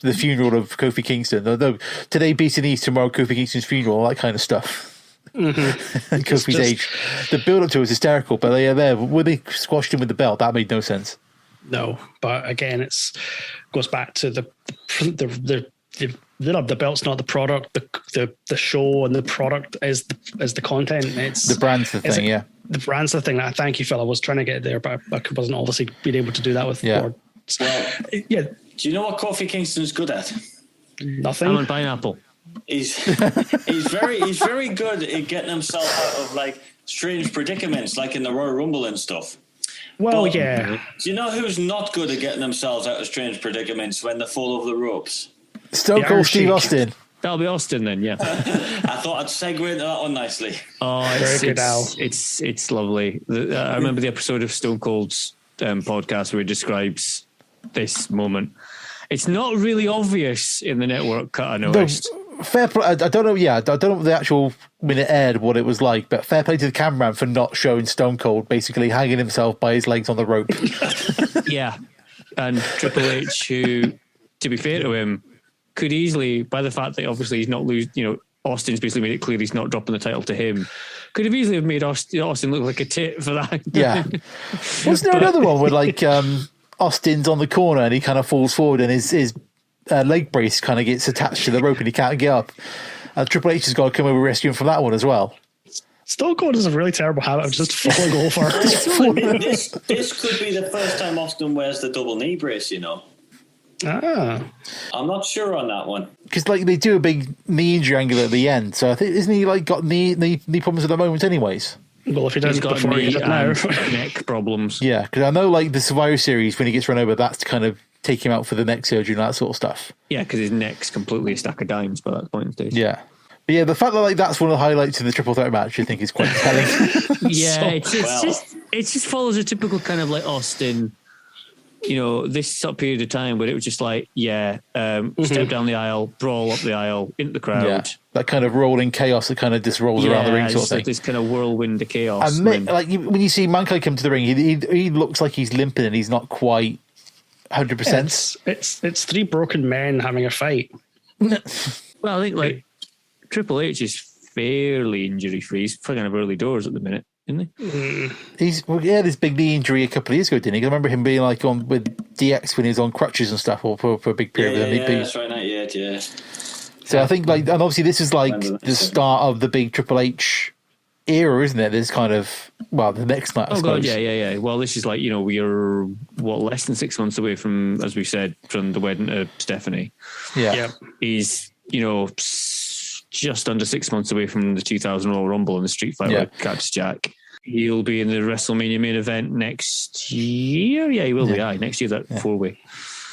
the funeral of Kofi Kingston? No, today Beast in the East, tomorrow Kofi Kingston's funeral, all that kind of stuff. Mm-hmm. And Kofi's age. The build up to it was hysterical, but when they squashed him with the belt, that made no sense. No, but again, goes back to the belt's not the product. The show and the product is the content. It's the brand's the thing. Yeah, the brand's the thing. Thank you, Phil. I was trying to get there, but I wasn't obviously being able to do that with words. Well, do you know what Kofi Kingston's good at? Nothing. I'm on pineapple. He's very good at getting himself out of like strange predicaments, like in the Royal Rumble and stuff. Well, but, yeah. Do you know who's not good at getting themselves out of strange predicaments when they fall over the ropes? Stone Cold Steve Austin. That'll be Austin then, yeah. I thought I'd segue into that one nicely. Oh, it's lovely. I remember the episode of Stone Cold's podcast where he describes this moment. It's not really obvious in the network cut, I noticed. Fair play. I don't know. Yeah, I don't know the actual when it aired what it was like, but fair play to the cameraman for not showing Stone Cold basically hanging himself by his legs on the rope. Yeah, and Triple H, who, to be fair to him, could easily, by the fact that obviously he's not losing, Austin's basically made it clear he's not dropping the title to him, could have easily made Austin look like a tit for that. Yeah. Wasn't there another one where like Austin's on the corner and he kind of falls forward and his leg brace kind of gets attached to the rope and he can't get up? And Triple H has got to come over and rescue him from that one as well. Stone Cold is a really terrible habit of just falling over. This could be the first time Austin wears the double knee brace, I'm not sure on that one. Because like they do a big knee injury angle at the end, so I think isn't he like got knee problems at the moment, anyways? Well, if he does got knee and neck problems, yeah. Because I know like the Survivor Series when he gets run over, that's to kind of take him out for the neck surgery and that sort of stuff. Yeah, because his neck's completely a stack of dimes by that point in stage. Yeah. But yeah, the fact that like that's one of the highlights in the triple threat match, I think, is quite telling. Yeah, it just follows a typical kind of like Austin. This sort of period of time where it was just like, step down the aisle, brawl up the aisle, into the crowd. Yeah, that kind of rolling chaos that kind of just rolls around the ring sort of thing. Like this kind of whirlwind of chaos. And like when you see Mankind come to the ring, he looks like he's limping and he's not quite 100%. It's 3 broken men having a fight. Well, I think like Triple H is fairly injury free. He's fucking have early doors at the minute, isn't he? He had this big knee injury a couple of years ago, didn't he? I remember him being like on with DX when he was on crutches and stuff, or for a big period. Yeah, that's right. Yeah. So I think like, and obviously this is like the start of the big Triple H era, isn't it? This kind of the next match. God, yeah. Well, this is like we are less than 6 months away from, as we said, from the wedding of Stephanie. Yeah. He's just under 6 months away from the 2000 Royal Rumble and the Street Fight with Cactus Jack. He'll be in the WrestleMania main event next year. Yeah, he will be. Next year, that 4-way.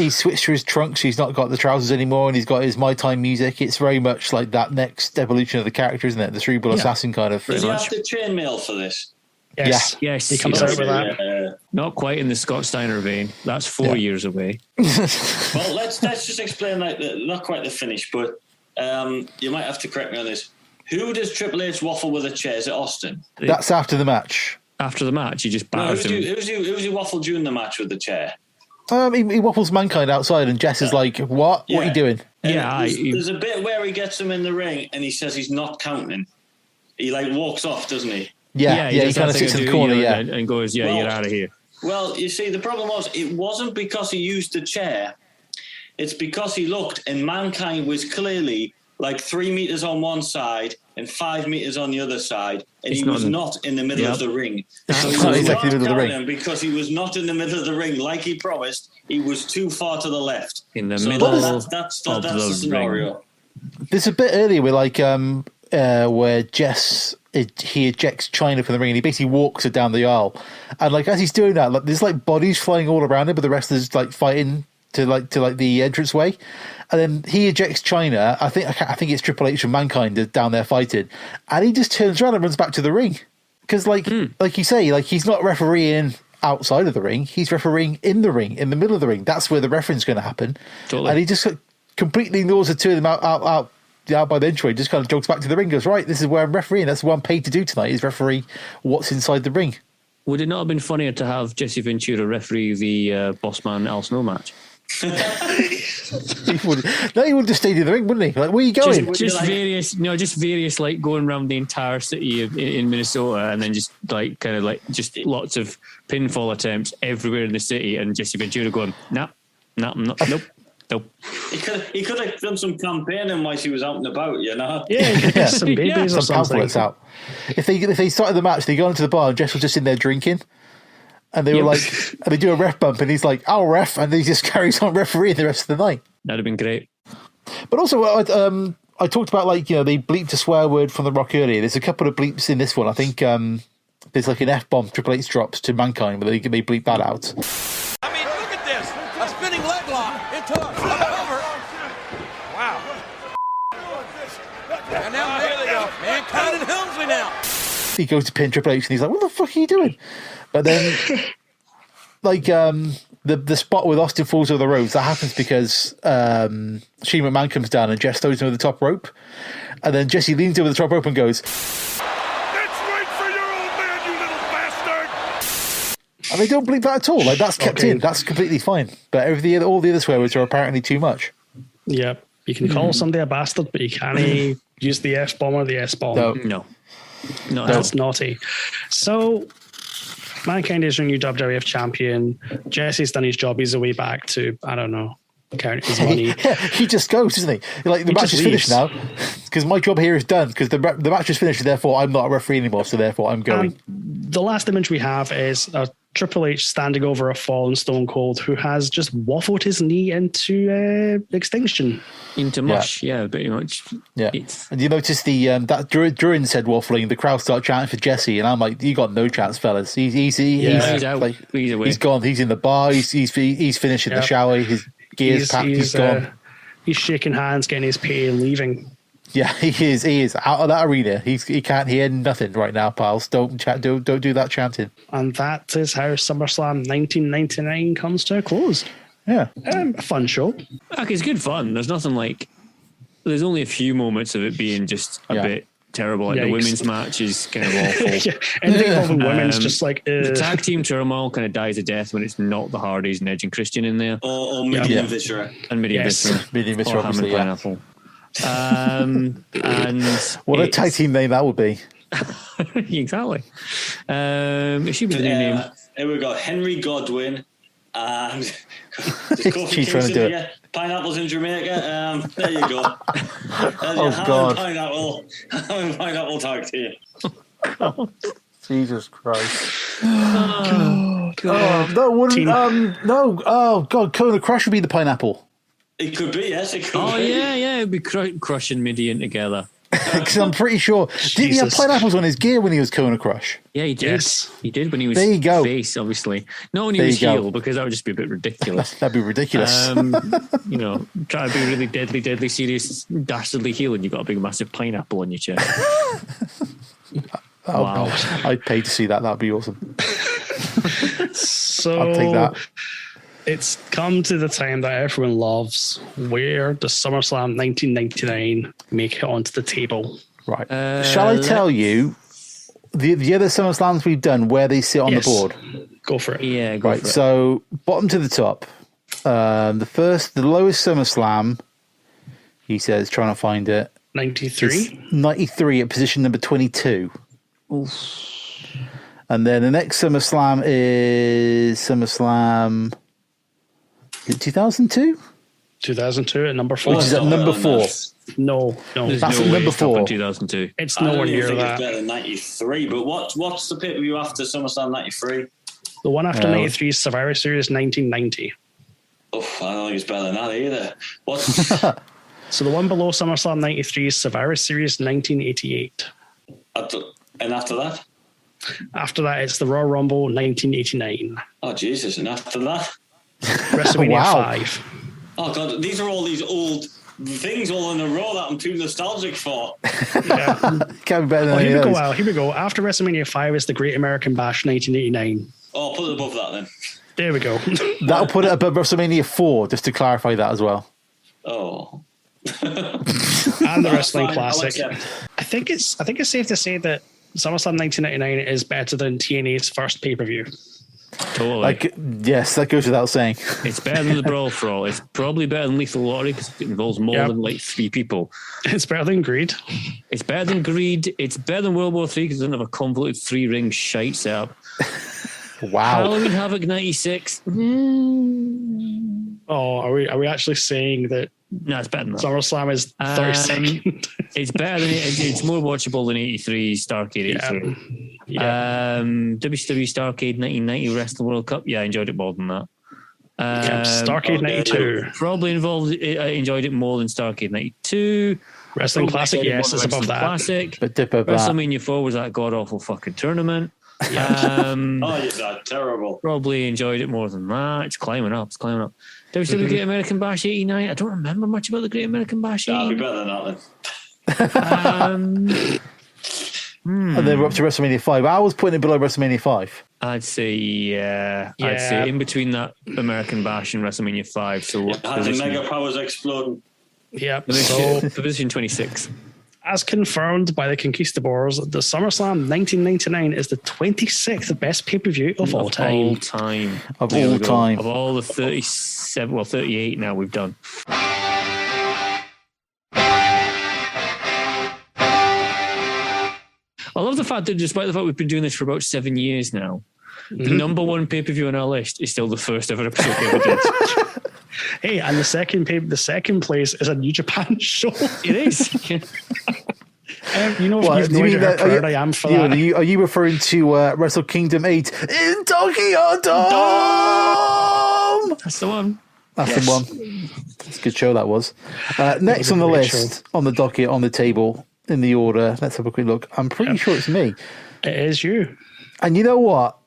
He's switched to his trunks. He's not got the trousers anymore, and he's got his My Time music. It's very much like that next evolution of the character, isn't it? The cerebral assassin kind of. Does he have the chainmail for this? Yes. Yeah. He comes out with that. Not quite in the Scott Steiner vein. That's 4 years away. Well, let's just explain not quite the finish, but you might have to correct me on this. Who does Triple H waffle with a chair? Is it Austin? That's after the match. After the match, he just batters him. Who's he waffled during the match with the chair? He waffles Mankind outside, and Jess is like, "What? What are you doing?" There's a bit where he gets him in the ring, and he says he's not counting. He walks off, doesn't he? Yeah. He kind of sits in the corner, and goes, "You're out of here." Well, you see, the problem was it wasn't because he used the chair. It's because he looked, and Mankind was clearly 3 meters on one side and 5 meters on the other side, and he was not in the middle of the ring. So he was exactly in the middle of the ring. Because he was not in the middle of the ring like he promised. He was too far to the left. In the middle that's the scenario. Ring. There's a bit earlier where Jess he ejects China from the ring, and he basically walks her down the aisle, and as he's doing that, there's bodies flying all around him, but the rest is fighting to the entranceway, and then he ejects China. I think it's Triple H and Mankind down there fighting, and he just turns around and runs back to the ring because like you say, he's not refereeing outside of the ring, he's refereeing in the ring, in the middle of the ring. That's where the refereeing's going to happen. Totally. And he just completely ignores the two of them out by the entryway, just kind of jogs back to the ring, goes, right, this is where I'm refereeing, that's what I'm paid to do tonight, is referee what's inside the ring. Would it not have been funnier to have Jesse Ventura referee the Bossman Al Snow match? he would just stay in the ring, wouldn't he? Where are you going? Just various going around the entire city in Minnesota, and then just lots of pinfall attempts everywhere in the city, and Jesse Ventura going, nope. He could have done some campaigning while she was out and about, you know. Yeah, some babies or something. Pamphlets out. If they started the match, they go into the bar, and Jess was just in there drinking. And they were and they do a ref bump, and he's like, "I'll ref," and he just carries on refereeing the rest of the night. That'd have been great. But also, I talked about they bleeped a swear word from The Rock earlier. There's a couple of bleeps in this one. I think there's an F-bomb Triple H drops to Mankind, but they bleep that out. I mean, look at this. A spinning leg lock into a cover. Wow. And now there they go. Mankind and Helmsley now. He goes to pin Triple H, and he's like, "What the fuck are you doing?" But then, the spot with Austin falls over the ropes, that happens because Shane McMahon comes down and Jess throws him over the top rope. And then Jesse leans over the top rope and goes, "Let's wait for your old man, you little bastard!" And they don't bleep that at all. That's kept in. That's completely fine. But all the other swear words are apparently too much. Yeah. You can call somebody a bastard, but you can't use the F-bomb or the S-bomb. No. That's naughty. So Mankind is your new WWF champion. Jesse's done his job. He's away back to, I don't know, count his money. He just goes, doesn't he? The match is finished now because my job here is done because the match is finished, therefore I'm not a referee anymore, so therefore I'm going. The last image we have is Triple H standing over a fallen Stone Cold who has just waffled his knee into extinction. Into mush, yeah, pretty much. Yeah. And you notice that during said waffling, the crowd start chanting for Jesse, and I'm like, you got no chance, fellas. He's out. He's away. He's gone. He's in the bar. He's finished in the shower. His gear's packed. He's gone. He's shaking hands, getting his pay, and leaving. Yeah, he is out of that arena. He can't hear nothing right now, pals. Don't do that chanting. And that is how SummerSlam 1999 comes to a close. Yeah, a fun show. It's good fun. There's nothing there's only a few moments of it being just a bit terrible. The women's match is kind of awful. Anything involving women's just the tag team turmoil kind of dies a death when it's not the Hardys and Edge and Christian in there. Or Midi and Viscera. And Midi and Viscera. Midi and Viscera, obviously, Pineapple. And what a tag team name that would be. Exactly. It should be the new name. Here we go. Henry Godwin and she's trying to do it. Pineapples in Jamaica. There you go. God. Pineapple tag team. Jesus Christ. Oh, God. No, wouldn't, no. Oh, God. Kona Crush would be the pineapple. It could be, yes. It could be. Yeah. It'd be crushing Midian together. Because I'm pretty sure. Didn't he have pineapples on his gear when he was Kona Crush? Yeah, he did. Yes. He did when he was There you go. face, obviously. Not when he was heel, because that would just be a bit ridiculous. That'd be ridiculous. You know, try to be really deadly serious, dastardly heel, and you've got a big, massive pineapple on your chest. Wow. I'd pay to see that. That'd be awesome. So I'll take that. It's come to the time that everyone loves. Where does SummerSlam 1999 make it onto the table? Right. Shall I tell you the other SummerSlams we've done where they sit on the board? Go for it. Yeah, go for it. So bottom to the top. The lowest SummerSlam, he says, trying to find it. 93? 93 at position number 22. Oof. And then the next SummerSlam is SummerSlam 2002? 2002 at number 4. Which is at number 4. No. There's That's no at way number it's top 4. in 2002. It's nowhere near think that. It's better than 93, but what's the pay-per-view after SummerSlam 93? The one after 93 is Survivor Series 1990. Oh, I don't think it's better than that either. What's So the one below SummerSlam 93 is Survivor Series 1988. And after that? After that, it's the Royal Rumble 1989. Oh, Jesus. And after that? WrestleMania 5. Oh, God. These are all these old things all in a row that I'm too nostalgic for. Yeah. Can't be better than here we go. Here we go. After WrestleMania 5 is the Great American Bash 1989. Oh, put it above that then. There we go. That'll put it above WrestleMania 4, just to clarify that as well. Oh. And the Wrestling Classic. I think it's safe to say that SummerSlam 1999 is better than TNA's first pay-per-view. Totally. Yes, that goes without saying. It's better than the Brawl for All. It's probably better than Lethal Lottery because it involves more than like 3 people. It's better than Greed. It's better than Greed. It's better than World War III because it doesn't have a convoluted 3-ring shite setup. Wow. Halloween Havoc 96. Oh, are we actually saying that? No, it's better than that. SummerSlam is 32nd. It's better than it's more watchable than 83 Starrcade 83. Yeah. WCW Starrcade 1990 Wrestling World Cup. Yeah, I enjoyed it more than that. Starrcade 92. Probably involved. I enjoyed it more than Starrcade 92. Wrestling Classic, yes, it's above that. Classic. But dip above WrestleMania 4 was that god awful fucking tournament. Oh, yes, that's terrible. Probably enjoyed it more than that. It's climbing up. WCW Great American Bash 89. I don't remember much about the Great American Bash 89. That'd be better than that then. And then we're up to WrestleMania 5. I was putting it below WrestleMania 5. I'd say, I'd say in between that American Bash and WrestleMania 5. So had the mega powers exploding. Yep. So position 26. As confirmed by the Conquistabores, the SummerSlam 1999 is the 26th best pay-per-view of all time. Of all time. Of all the 37, well, 38 now we've done. I love the fact that despite the fact we've been doing this for about 7 years now, the number one pay-per-view on our list is still the first ever episode we ever did. Hey, and the second place is a New Japan show. It is. You know, you've no idea how proud I am for that. Are you referring to Wrestle Kingdom 8 in Tokyo Dome? That's the one. That's the one. It's a good show that was. Next on the list, on the docket, on the table, in the order. Let's have a quick look. I'm pretty sure it's me. It is you. And you know what?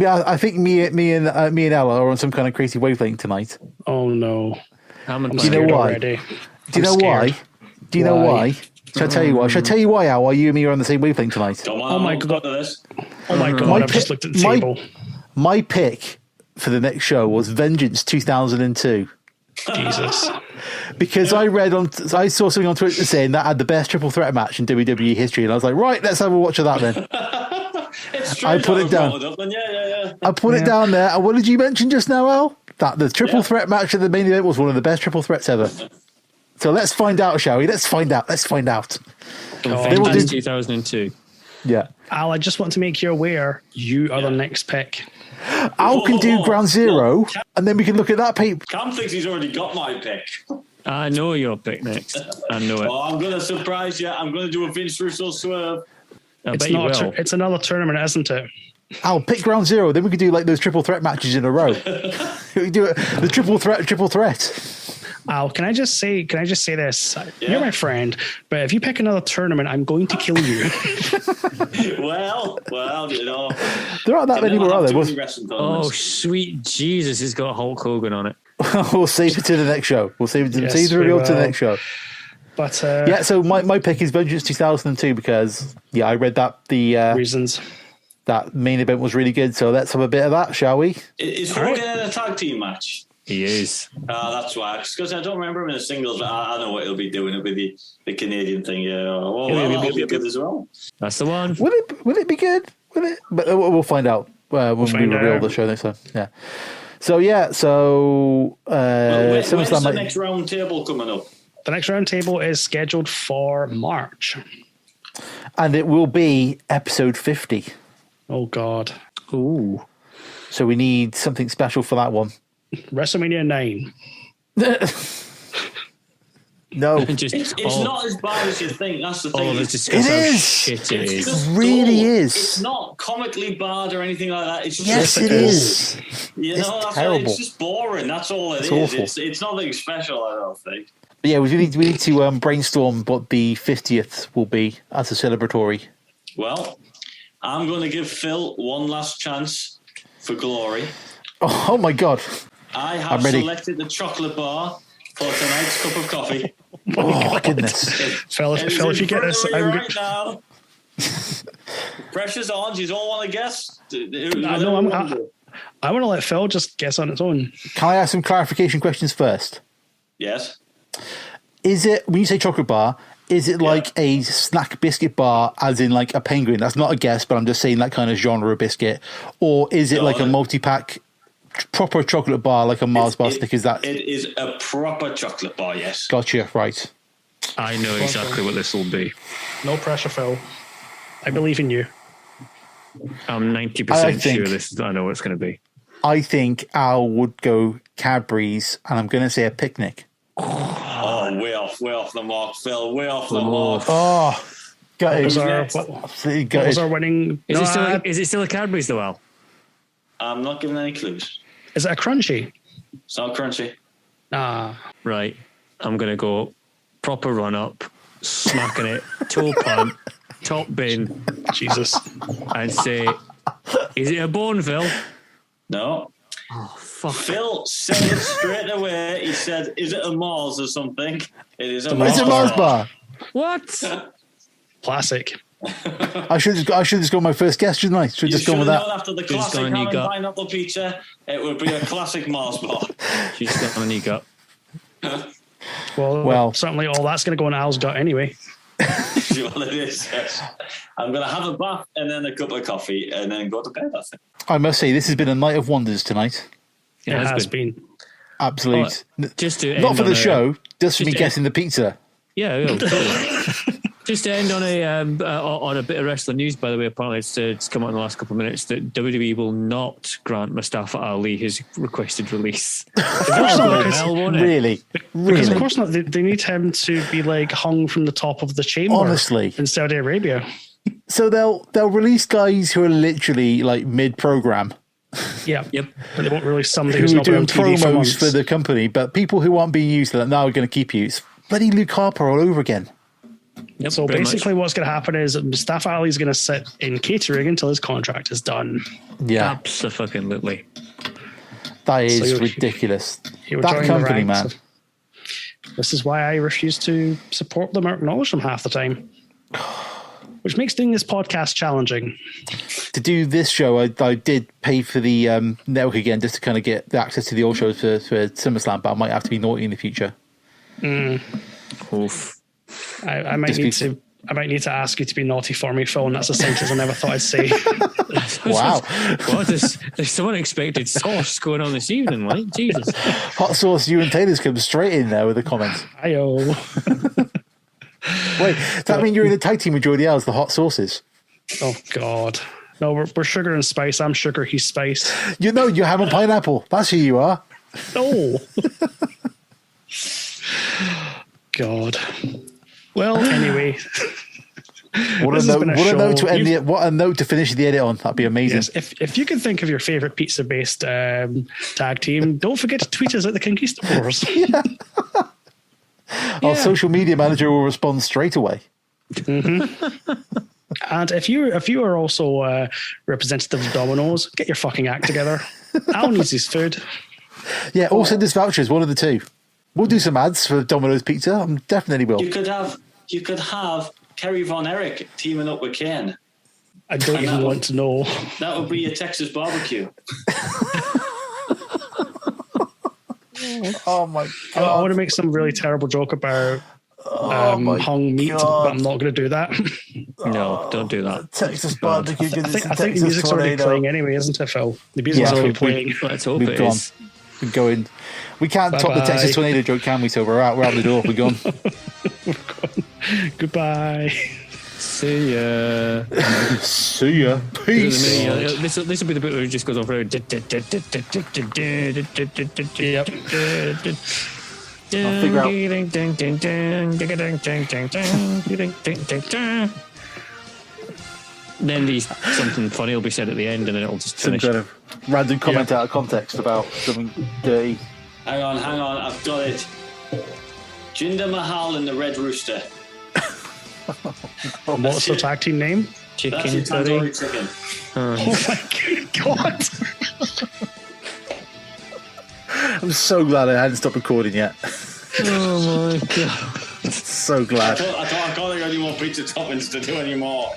I think me and Ella are on some kind of crazy wavelength tonight. Oh no! I'm Do you know why? Already. Do you know why? Do you know why? Shall I tell you why? Shall I tell you why, Al? Why you and me are on the same wavelength tonight? Oh my god! Oh my god! I've just looked at the table. My pick for the next show was Vengeance 2002. Jesus. Because I saw something on Twitter saying that had the best triple threat match in WWE history, and I was like, right, let's have a watch of that then. I put it down. I put it down there. And what did you mention just now, Al? That the triple threat match at the main event was one of the best triple threats ever. So let's find out, shall we? Let's find out. Vengeance 2002. Yeah. Al, I just want to make you aware, you are the next pick. Al can do Ground Zero, and then we can look at that paper. Cam thinks he's already got my pick. I know your pick next. I know it. Oh, I'm going to surprise you. I'm going to do a Vince Russo swerve. It's another tournament, isn't it? Al, pick Ground Zero, then we could do like those triple threat matches in a row. We could do the triple threat. Al, can I just say this? Yeah. You're my friend, but if you pick another tournament, I'm going to kill you. well, there aren't that many more, are there? Oh, sweet Jesus, it's got Hulk Hogan on it. We'll save it to the next show. We'll save the reveal to the next show. But so my pick is Vengeance 2002 because I read that the reasons that main event was really good. So let's have a bit of that, shall we? Is Hogan in a tag team match? He is. That's why. Because I don't remember him in a singles. I know what he'll be doing. It'll be the Canadian thing. Yeah. It'll be good as well. That's the one. Will it be good? Will it? But we'll find out when we reveal the show next time. Yeah. So when's the next round table coming up? The next round table is scheduled for March. And it will be episode 50. Oh, God. Ooh. So we need something special for that one. WrestleMania 9. No. It's not as bad as you think. That's the thing. It is. It really is. It's not comically bad or anything like that. It's just, it is. It's terrible. It's just boring. That's all it is. Awful. It's nothing special, I don't think. But yeah, we need to brainstorm what the 50th will be as a celebratory. Well, I'm going to give Phil one last chance for glory. Oh my God. I have selected the chocolate bar for tonight's cup of coffee. Oh, goodness. Phil, if you get this... right now. Precious orange, you don't want to guess? I want to let Phil just guess on its own. Can I ask some clarification questions first? Yes. Is it, when you say chocolate bar, is it like a snack biscuit bar, as in like a penguin? That's not a guess, but I'm just saying that kind of genre of biscuit. Or is it like a multi-pack proper chocolate bar, like a Mars bar Snickers? It is a proper chocolate bar, yes. Gotcha, right. I know exactly what this will be. No pressure, Phil. I believe in you. I'm 90% sure I know what it's going to be. I think Al would go Cadbury's, and I'm going to say a picnic. Oh, way off the mark, Phil. Way off the mark. Oh, what was our winning? Is it still a Cadbury's though, Al? I'm not giving any clues. Is it a crunchy? It's not crunchy. Right. I'm going to go proper run up, smacking it, toe punt, top bin. Jesus. And say, is it a bone, Phil? No. Oh, fuck. Phil said it straight away. He said, is it a Mars or something? It is a Mars bar. It's a Mars bar. What? Classic. I should just go my first guess, shouldn't I? Should just go with that. After the classic ham and pineapple pizza, it would be a classic Mars bar. She's got on your gut. Well, certainly all that's going to go in Al's gut anyway. Well, it is, yes. I'm going to have a bath and then a cup of coffee and then go to bed, I think. I must say, this has been a night of wonders tonight. It has been. Absolute. Just to not for the show, just for me guessing the pizza. Yeah, totally. Just to end on a bit of wrestling news, by the way, apparently it's come out in the last couple of minutes that WWE will not grant Mustafa Ali his requested release. Really? Because of course not. They need him to be like hung from the top of the chamber. Honestly. In Saudi Arabia. So they'll release guys who are literally like mid-program. Yeah. Yep. But they won't release somebody who who's are not doing on TV promos for the company, but people who aren't being used, that now are going to keep you. It's bloody Luke Harper all over again. Yep, so basically what's going to happen is Mustafa Ali is going to sit in catering until his contract is done. Yeah. Absolutely. That is ridiculous. That company, man. This is why I refuse to support them or acknowledge them half the time. Which makes doing this podcast challenging. To do this show, I did pay for the network again just to kind of get the access to the old shows for SummerSlam, but I might have to be naughty in the future. Oof. I might need to ask you to be naughty for me, Phil, and that's a sentence I never thought I'd say. Wow. What, there's some unexpected sauce going on this evening, like Jesus. Hot sauce, Euan Taylor's come straight in there with the comments. Hi-yo. Wait, does that mean you're in a tag team with Geordie as the hot sauces? Oh, God. No, we're sugar and spice. I'm sugar, he's spice. You know, you ham and pineapple. That's who you are. No. God. Well, anyway, What a note to finish the edit on. That'd be amazing. Yes, if you can think of your favorite pizza-based tag team, don't forget to tweet us at the Conquistabores. Our social media manager will respond straight away. Mm-hmm. And if you are also representative of Domino's, get your fucking act together. Al needs his food. Yeah, or send us vouchers, one of the two. We'll do some ads for Domino's Pizza. I definitely will. You could have Kerry Von Erich teaming up with Kane. I don't even want to know. That would be a Texas barbecue. Oh my God. I want to make some really terrible joke about hung meat, but I'm not going to do that. No, don't do that. Texas barbecue. I think the music's already playing anyway, isn't it, Phil? The music's already playing. Let's hope it is. We're going. We can't top the Texas tornado joke, can we? So we're out. We're out the door. We're gone. Goodbye. See ya. See ya. Peace. This will be the bit where it just goes on for. Yep. I'll figure out. Then something funny will be said at the end, and then it'll just finish. Some kind of random comment out of context about something dirty. Hang on, I've got it. Jinder Mahal and the Red Rooster. What's the tag team name? Chicken curry. Chicken. Oh my God. I'm so glad I hadn't stopped recording yet. Oh my God. So glad. I thought I can't think any more pizza toppings to do anymore.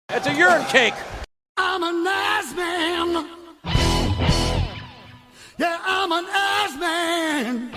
It's a urine cake. I'm a nice man. Yeah, I'm an ass man.